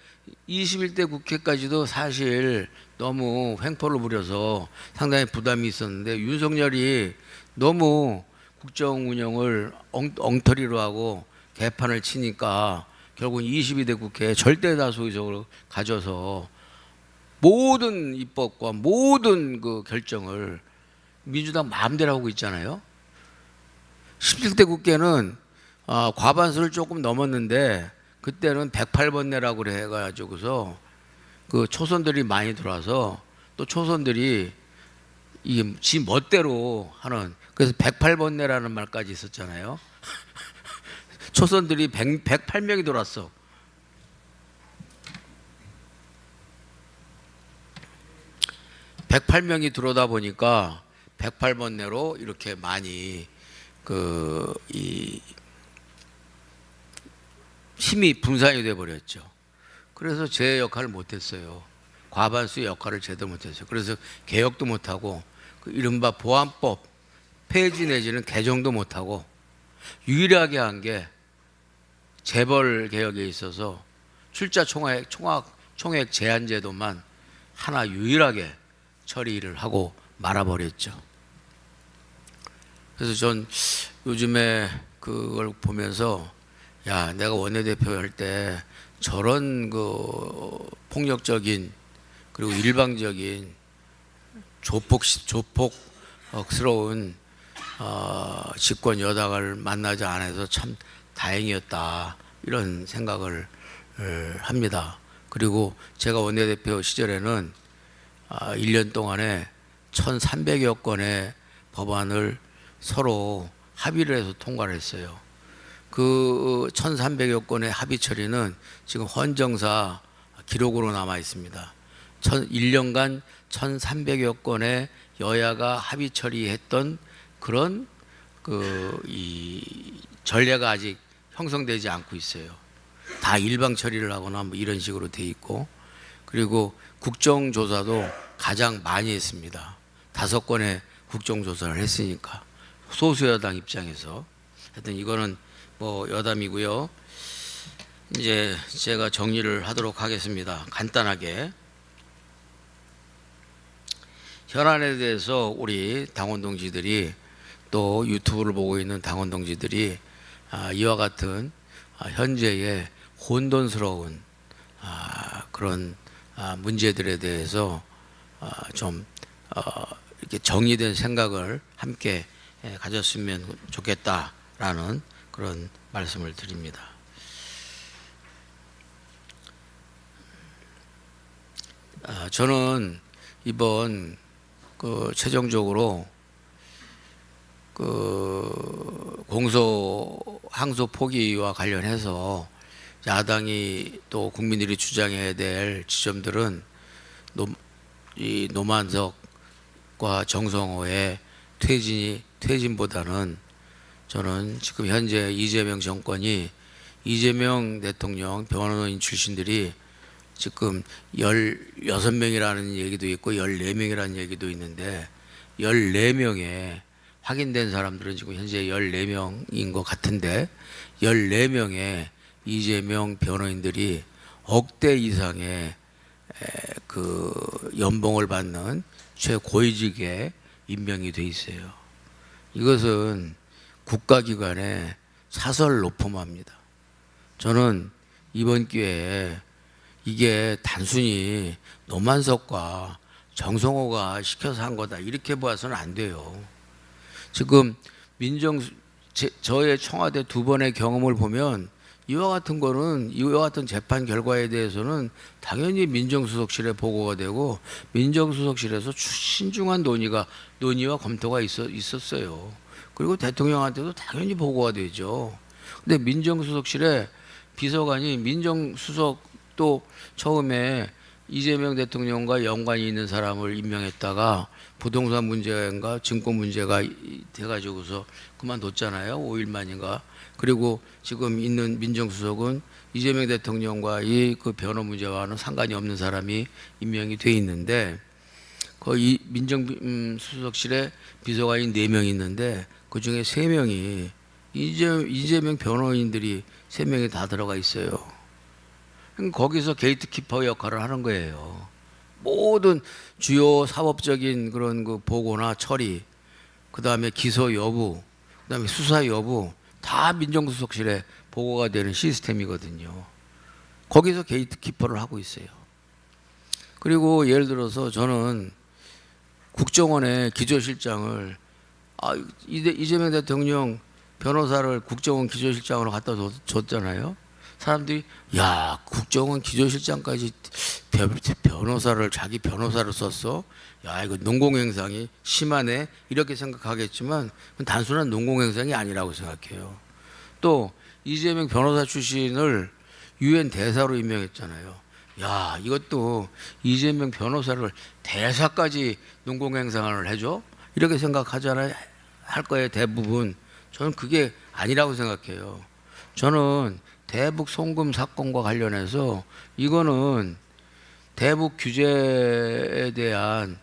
21대 국회까지도 사실 너무 횡포를 부려서 상당히 부담이 있었는데, 윤석열이 너무 국정 운영을 엉터리로 하고 개판을 치니까 결국 22대 국회에 절대 다수 의석을 가져서 모든 입법과 모든 그 결정을 민주당 마음대로 하고 있잖아요. 17대 국회는 과반수를 조금 넘었는데, 그때는 108번내라고 해가지고서 그 초선들이 많이 들어와서 또 초선들이 이게 지 멋대로 하는, 그래서 108번내라는 말까지 있었잖아요. 초선들이 108명이 들어왔어. (108명이) 들어오다 보니까 108번내로 이렇게 많이 힘이 분산이 돼 버렸죠. 그래서 제 역할을 못했어요. 과반수의 역할을 제대로 못했어요. 그래서 개혁도 못하고 그 이른바 보안법 폐지 내지는 개정도 못하고, 유일하게 한 게 재벌 개혁에 있어서 출자 총액 제한 제도만 하나 유일하게 처리를 하고 말아버렸죠. 그래서 전 요즘에 그걸 보면서, 야, 내가 원내대표 할 때 저런 폭력적인 그리고 일방적인 조폭스러운 집권 여당을 만나지 않아서 참 다행이었다, 이런 생각을 합니다. 그리고 제가 원내대표 시절에는 1년 동안에 1,300여 건의 법안을 서로 합의를 해서 통과를 했어요. 그 1,300여 건의 합의 처리는 지금 헌정사 기록으로 남아 있습니다. 1년간 1,300여 건의 여야가 합의 처리했던 그런 이 전례가 아직 형성되지 않고 있어요. 다 일방 처리를 하거나 뭐 이런 식으로 돼 있고, 그리고 국정조사도 가장 많이 했습니다. 5건의 국정조사를 했으니까, 소수여당 입장에서. 하여튼 이거는 뭐 여담이고요. 이제 제가 정리를 하도록 하겠습니다. 간단하게. 현안에 대해서 우리 당원 동지들이, 또 유튜브를 보고 있는 당원 동지들이 이와 같은 현재의 혼돈스러운 그런 문제들에 대해서 좀 이렇게 정리된 생각을 함께 가졌으면 좋겠다라는 그런 말씀을 드립니다. 저는 이번 최종적으로 항소 포기와 관련해서 야당이 또 국민들이 주장해야 될 지점들은 이 노만석과 정성호의 퇴진보다는, 저는 지금 현재 이재명 정권이, 이재명 대통령 변호인 출신들이 지금 16명이라는 얘기도 있고 14명이라는 얘기도 있는데, 14명의 확인된 사람들은 지금 현재 14명인 것 같은데, 14명의 이재명 변호인들이 억대 이상의 그 연봉을 받는 최고위직에 임명이 돼 있어요. 이것은 국가기관의 사설 로펌합니다. 저는 이번 기회에 이게 단순히 노만석과 정성호가 시켜서 한 거다 이렇게 봐서는 안 돼요. 지금 저의 청와대 두 번의 경험을 보면 이와 같은 재판 결과에 대해서는 당연히 민정수석실에 보고가 되고 민정수석실에서 신중한 논의와 검토가 있었어요. 그리고 대통령한테도 당연히 보고가 되죠. 근데 민정수석실에 비서관이 민정수석도 처음에 이재명 대통령과 연관이 있는 사람을 임명했다가 부동산 문제인가 증권 문제가 돼가지고서 그만뒀잖아요. 5일 만인가. 그리고 지금 있는 민정수석은 이재명 대통령과 그 변호 문제와는 상관이 없는 사람이 임명이 돼 있는데 거의 민정수석실에 비서관이 4명 있는데 그 중에 3명이 이재명 변호인들이 3명이 다 들어가 있어요. 거기서 게이트키퍼 역할을 하는 거예요. 모든 주요 사법적인 그런 그 보고나 처리, 그 다음에 기소 여부, 그 다음에 수사 여부 다 민정수석실에 보고가 되는 시스템이거든요. 거기서 게이트키퍼를 하고 있어요. 그리고 예를 들어서 저는 국정원의 기조실장을 이재명 대통령 변호사를 국정원 기조실장으로 갖다 줬잖아요. 사람들이 야 국정원 기조실장까지 자기 변호사를 썼어. 야 이거 농공행상이 심하네 이렇게 생각하겠지만 그건 단순한 농공행상이 아니라고 생각해요. 또 이재명 변호사 출신을 유엔 대사로 임명했잖아요. 야 이것도 이재명 변호사를 대사까지 농공행상을 해줘? 이렇게 생각하잖아요. 할 거예요 대부분. 저는 그게 아니라고 생각해요. 저는 대북 송금 사건과 관련해서 이거는 대북 규제에 대한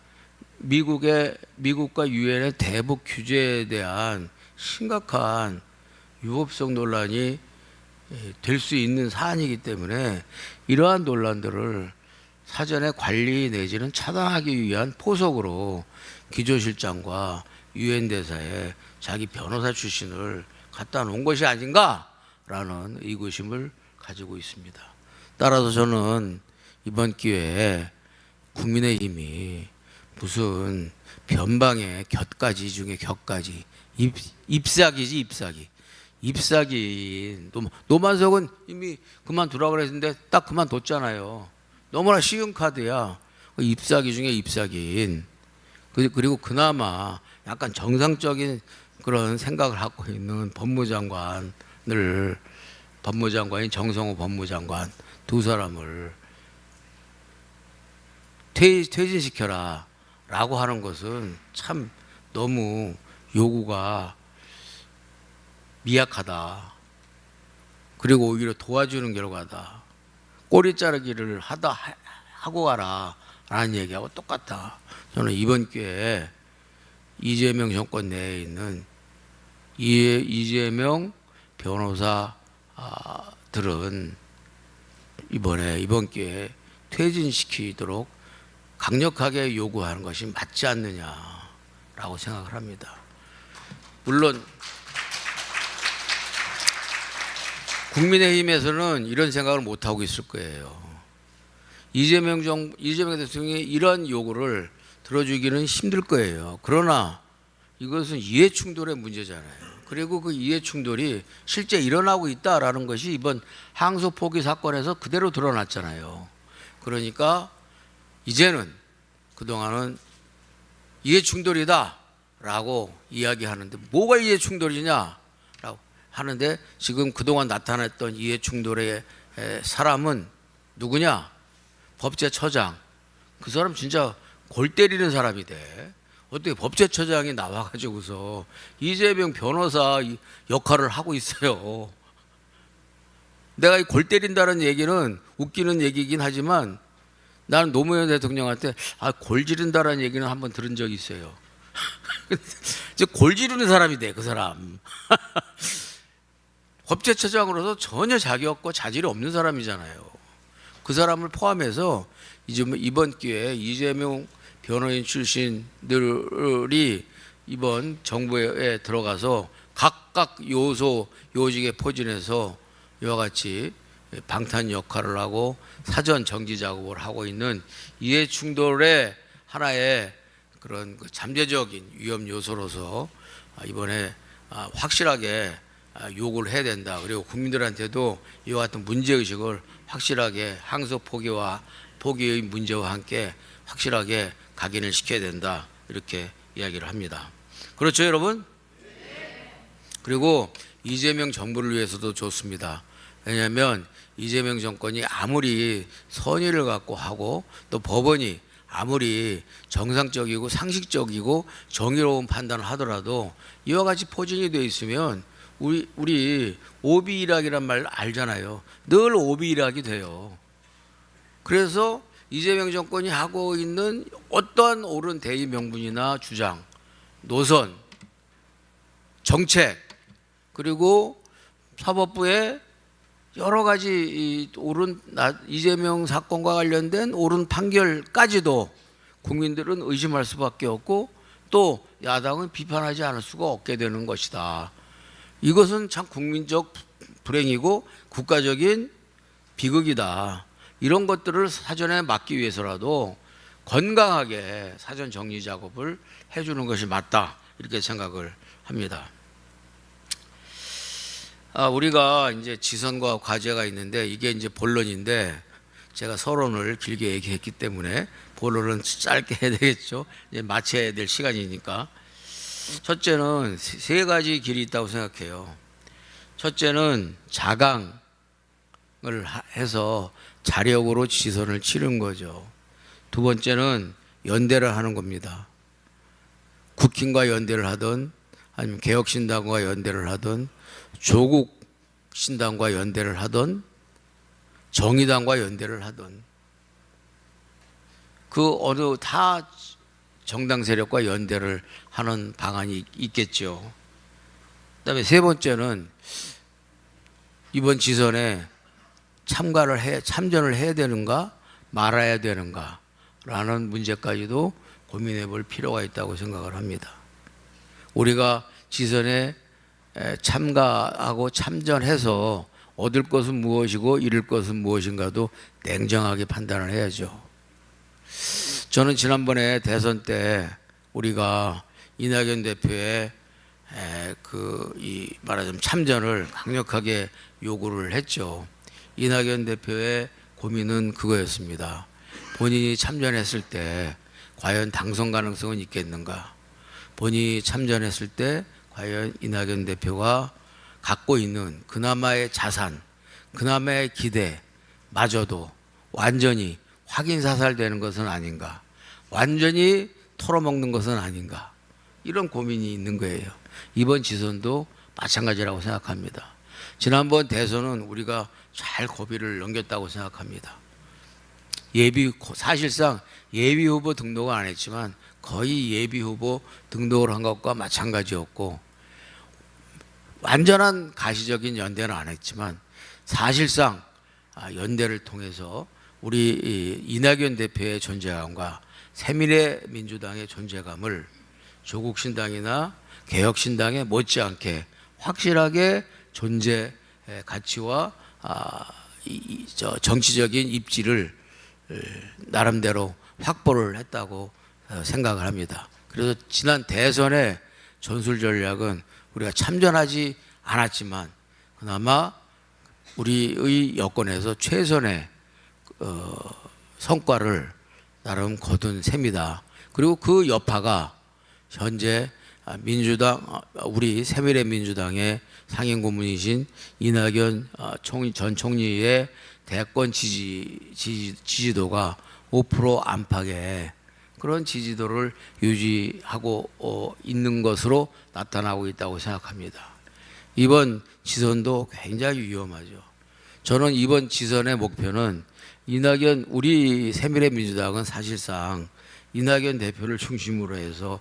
미국과 유엔의 대북 규제에 대한 심각한 유법성 논란이 될 수 있는 사안이기 때문에 이러한 논란들을 사전에 관리 내지는 차단하기 위한 포석으로 기조실장과 유엔 대사에 자기 변호사 출신을 갖다 놓은 것이 아닌가라는 의구심을 가지고 있습니다. 따라서 저는 이번 기회에 국민의힘이 무슨 변방의 곁가지 중에 곁가지 잎사귀지 잎사귀 노만석은 이미 그만두라고 그랬는데 딱 그만뒀잖아요. 너무나 쉬운 카드야. 잎사귀 중에 잎사귀인 그리고 그나마 약간 정상적인 그런 생각을 갖고 있는 법무장관인 정성호 법무장관 두 사람을 퇴진시켜라 라고 하는 것은 참 너무 요구가 미약하다. 그리고 오히려 도와주는 결과다. 꼬리 자르기를 하고 가라 라는 얘기하고 똑같다. 저는 이번 기회에 이재명 정권 내에 있는 이재명 변호사들은 이번 기회에 퇴진시키도록 강력하게 요구하는 것이 맞지 않느냐라고 생각을 합니다. 물론 국민의힘에서는 이런 생각을 못 하고 있을 거예요. 이재명 대통령이 이런 요구를 들어주기는 힘들 거예요. 그러나 이것은 이해충돌의 문제잖아요. 그리고 그 이해충돌이 실제 일어나고 있다라는 것이 이번 항소 포기 사건에서 그대로 드러났잖아요. 그러니까 이제는 그동안은 이해충돌이다라고 이야기하는데 뭐가 이해충돌이냐라고 하는데 지금 그동안 나타났던 이해충돌의 사람은 누구냐? 법제처장. 그 사람 진짜 골 때리는 사람이 돼. 어떻게 법제처장이 나와가지고서 이재명 변호사 역할을 하고 있어요. 내가 이 골 때린다는 얘기는 웃기는 얘기긴 하지만 나는 노무현 대통령한테 골 지른다라는 얘기는 한번 들은 적이 있어요. 이제 골 지르는 사람이 돼, 그 사람. 법제처장으로서 전혀 자격과 자질이 없는 사람이잖아요. 그 사람을 포함해서 이번 기회에 이재명 변호인 출신들이 이번 정부에 들어가서 각각 요직에 포진해서 이와 같이 방탄 역할을 하고 사전 정지 작업을 하고 있는 이해 충돌의 하나의 그런 잠재적인 위험 요소로서 이번에 확실하게 요구를 해야 된다. 그리고 국민들한테도 이와 같은 문제의식을 확실하게 항소 포기의 문제와 함께 확실하게 각인을 시켜야 된다. 이렇게 이야기를 합니다. 그렇죠, 여러분? 그리고 이재명 정부를 위해서도 좋습니다. 왜냐하면 이재명 정권이 아무리 선의를 갖고 하고 또 법원이 아무리 정상적이고 상식적이고 정의로운 판단을 하더라도 이와 같이 포진이 되어 있으면 우리 오비일학이란 말 알잖아요. 늘 오비일학이 돼요. 그래서 이재명 정권이 하고 있는 어떠한 옳은 대의 명분이나 주장, 노선, 정책, 그리고 사법부의 여러 가지 옳은 이재명 사건과 관련된 옳은 판결까지도 국민들은 의심할 수밖에 없고 또 야당은 비판하지 않을 수가 없게 되는 것이다. 이것은 참 국민적 불행이고 국가적인 비극이다. 이런 것들을 사전에 막기 위해서라도 건강하게 사전 정리 작업을 해주는 것이 맞다. 이렇게 생각을 합니다. 우리가 이제 지선과 과제가 있는데 이게 이제 본론인데 제가 서론을 길게 얘기했기 때문에 본론은 짧게 해야 되겠죠. 이제 마쳐야 될 시간이니까. 첫째는 세 가지 길이 있다고 생각해요. 첫째는 자강을 해서 자력으로 지선을 치른 거죠. 두 번째는 연대를 하는 겁니다. 국힘과 연대를 하든 아니면 개혁신당과 연대를 하든 조국신당과 연대를 하든 정의당과 연대를 하든 그 어느 다 정당 세력과 연대를 하는 방안이 있겠죠. 그다음에 세 번째는 이번 지선에 참전을 해야 되는가 말아야 되는가라는 문제까지도 고민해 볼 필요가 있다고 생각을 합니다. 우리가 지선에 참가하고 참전해서 얻을 것은 무엇이고 잃을 것은 무엇인가도 냉정하게 판단을 해야죠. 저는 지난번에 대선 때 우리가 이낙연 대표의 말하자면 참전을 강력하게 요구를 했죠. 이낙연 대표의 고민은 그거였습니다. 본인이 참전했을 때 과연 당선 가능성은 있겠는가? 본인이 참전했을 때 과연 이낙연 대표가 갖고 있는 그나마의 자산, 그나마의 기대마저도 완전히 확인사살되는 것은 아닌가? 완전히 털어먹는 것은 아닌가? 이런 고민이 있는 거예요. 이번 지선도 마찬가지라고 생각합니다. 지난번 대선은 우리가 잘 고비를 넘겼다고 생각합니다. 사실상 예비 후보 등록은 안 했지만 거의 예비 후보 등록을 한 것과 마찬가지였고 완전한 가시적인 연대는 안 했지만 사실상 연대를 통해서 우리 이낙연 대표의 존재감과 새미래민주당의 존재감을 조국신당이나 개혁신당에 못지않게 확실하게 존재 가치와 정치적인 입지를 나름대로 확보를 했다고 생각을 합니다. 그래서 지난 대선의 전술 전략은 우리가 참전하지 않았지만 그나마 우리의 여건에서 최선의 성과를 나름 거둔 셈이다. 그리고 그 여파가 현재 우리 새미래민주당의 상임고문이신 이낙연 전 총리의 대권 지지도가 5% 안팎의 그런 지지도를 유지하고 있는 것으로 나타나고 있다고 생각합니다. 이번 지선도 굉장히 위험하죠. 저는 이번 지선의 목표는 우리 새미래민주당은 사실상 이낙연 대표를 중심으로 해서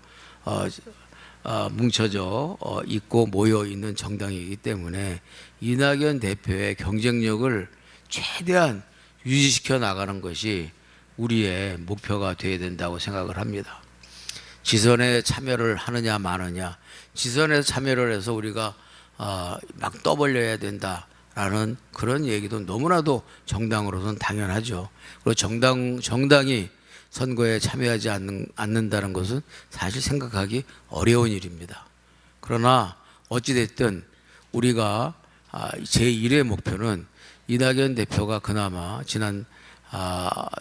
뭉쳐져 있고 모여 있는 정당이기 때문에 이낙연 대표의 경쟁력을 최대한 유지시켜 나가는 것이 우리의 목표가 되어야 된다고 생각을 합니다. 지선에 참여를 하느냐 마느냐, 지선에 참여를 해서 우리가 막 떠벌려야 된다라는 그런 얘기도 너무나도 정당으로서는 당연하죠. 그리고 정당이 선거에 참여하지 않는다는 것은 사실 생각하기 어려운 일입니다. 그러나 어찌됐든 우리가 제1의 목표는 이낙연 대표가 그나마 지난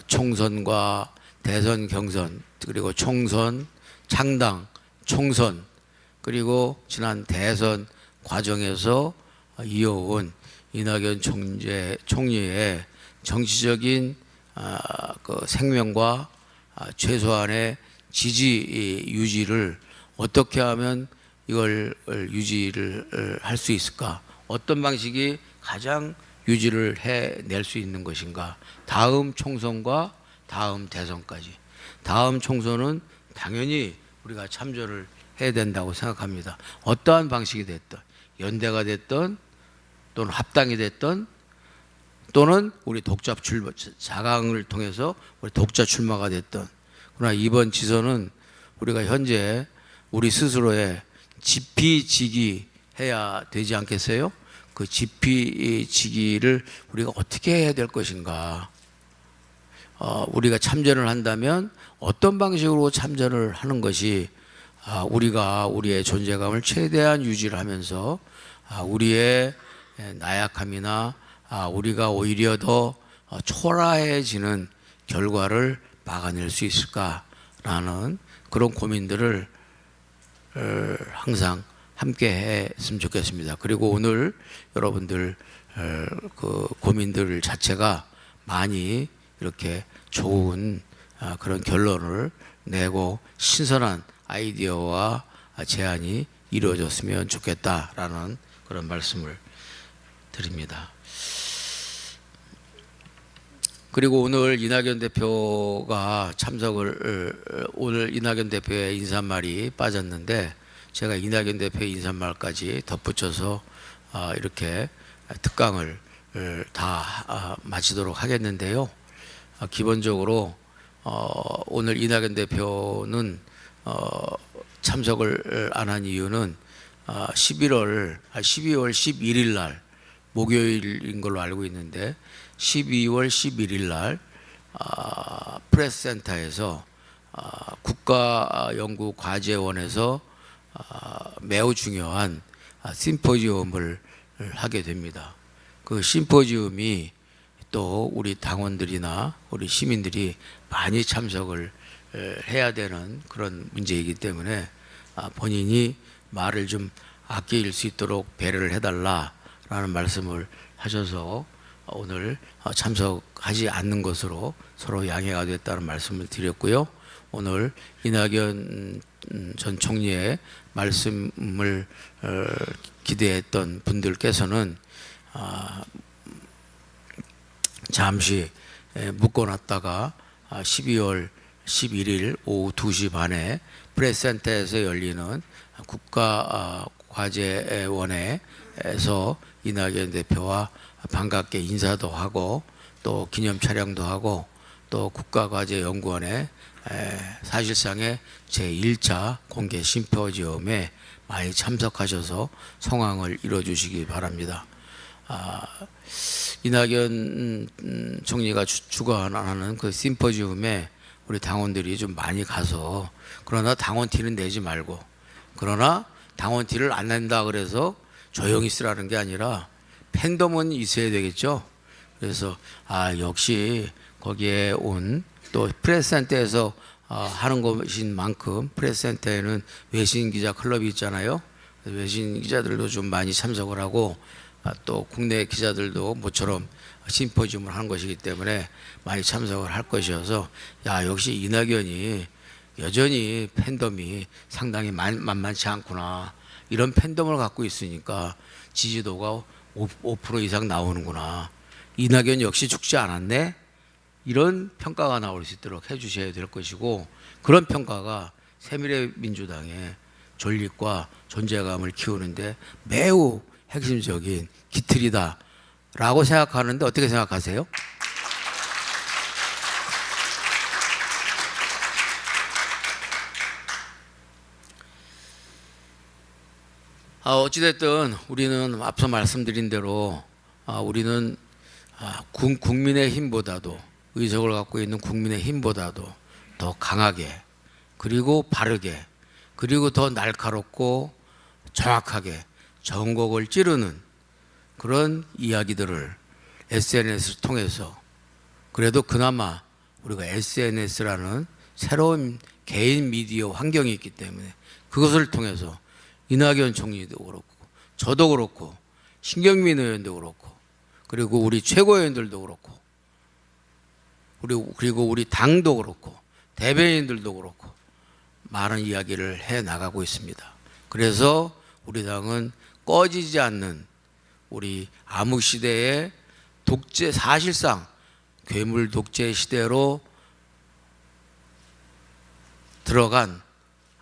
총선과 대선 경선 그리고 총선 창당 총선 그리고 지난 대선 과정에서 이어온 이낙연 총리의 정치적인 그 생명과 최소한의 지지 유지를 어떻게 하면 이걸 유지를 할 수 있을까? 어떤 방식이 가장 유지를 해낼 수 있는 것인가? 다음 총선과 다음 대선까지. 다음 총선은 당연히 우리가 참전을 해야 된다고 생각합니다. 어떠한 방식이 됐든, 연대가 됐든, 또는 합당이 됐든, 또는 우리 독자 출마, 자강을 통해서 우리 독자 출마가 됐든. 그러나 이번 지선은 우리가 현재 우리 스스로의 지피지기 해야 되지 않겠어요? 그 지피지기를 우리가 어떻게 해야 될 것인가? 우리가 참전을 한다면 어떤 방식으로 참전을 하는 것이 우리가 우리의 존재감을 최대한 유지를 하면서 우리의 나약함이나 우리가 오히려 더 초라해지는 결과를 막아낼 수 있을까라는 그런 고민들을 항상 함께 했으면 좋겠습니다. 그리고 오늘 여러분들 그 고민들 자체가 많이 이렇게 좋은 그런 결론을 내고 신선한 아이디어와 제안이 이루어졌으면 좋겠다라는 그런 말씀을 드립니다. 그리고 오늘 이낙연 대표가 오늘 이낙연 대표의 인사말이 빠졌는데 제가 이낙연 대표의 인사말까지 덧붙여서 이렇게 특강을 다 마치도록 하겠는데요. 기본적으로 오늘 이낙연 대표는 참석을 안 한 이유는 12월 11일 날 목요일인 걸로 알고 있는데 12월 11일 날 프레스센터에서 국가연구과제원에서 매우 중요한 심포지움을 하게 됩니다. 그 심포지움이 또 우리 당원들이나 우리 시민들이 많이 참석을 해야 되는 그런 문제이기 때문에 본인이 말을 좀 아낄 수 있도록 배려를 해달라라는 말씀을 하셔서 오늘 참석하지 않는 것으로 서로 양해가 됐다는 말씀을 드렸고요. 오늘 이낙연 전 총리의 말씀을 기대했던 분들께서는 잠시 묶어놨다가 12월 11일 오후 2시 반에 프레스센터에서 열리는 국가과제원에서 이낙연 대표와 반갑게 인사도 하고 또 기념 촬영도 하고 또 국가과제연구원에 사실상의 제1차 공개 심포지엄에 많이 참석하셔서 성황을 이뤄주시기 바랍니다. 이낙연 총리가 주관하는 그 심포지엄에 우리 당원들이 좀 많이 가서 그러나 당원 티는 내지 말고 그러나 당원 티를 안 낸다 그래서 조용히 있으라는 게 아니라 팬덤은 있어야 되겠죠. 그래서 역시 거기에 온 또 프레스센터에서 하는 것인 만큼 프레스센터에는 외신 기자 클럽이 있잖아요. 외신 기자들도 좀 많이 참석을 하고 또 국내 기자들도 모처럼 심포지움을 하는 것이기 때문에 많이 참석을 할 것이어서 역시 이낙연이 여전히 팬덤이 상당히 만만치 않구나. 이런 팬덤을 갖고 있으니까 지지도가 5% 이상 나오는구나. 이낙연 역시 죽지 않았네. 이런 평가가 나올 수 있도록 해주셔야 될 것이고 그런 평가가 새미래민주당의 존립과 존재감을 키우는데 매우 핵심적인 기틀이다라고 생각하는데 어떻게 생각하세요? 어찌됐든 우리는 앞서 말씀드린 대로 우리는 국민의 힘보다도 의석을 갖고 있는 국민의 힘보다도 더 강하게 그리고 바르게 그리고 더 날카롭고 정확하게 전곡을 찌르는 그런 이야기들을 SNS를 통해서 그래도 그나마 우리가 SNS라는 새로운 개인 미디어 환경이 있기 때문에 그것을 통해서 이낙연 총리도 그렇고 저도 그렇고 신경민 의원도 그렇고 그리고 우리 최고위원들도 그렇고 그리고 우리 당도 그렇고 대변인들도 그렇고 많은 이야기를 해 나가고 있습니다. 그래서 우리 당은 꺼지지 않는 우리 암흑 시대의 독재, 사실상 괴물 독재 시대로 들어간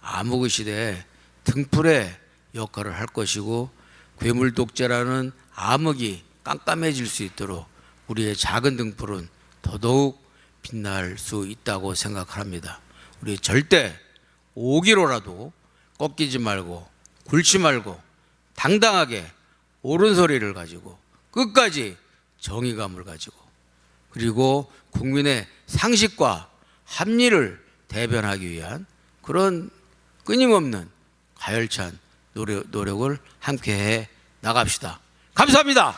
암흑 시대의 등불의 역할을 할 것이고 괴물 독재라는 암흑이 깜깜해질 수 있도록 우리의 작은 등불은 더더욱 빛날 수 있다고 생각합니다. 우리 절대 5기로라도 꺾이지 말고 굴지 말고 당당하게 옳은 소리를 가지고 끝까지 정의감을 가지고 그리고 국민의 상식과 합리를 대변하기 위한 그런 끊임없는 가열찬 노력을 함께해 나갑시다. 감사합니다.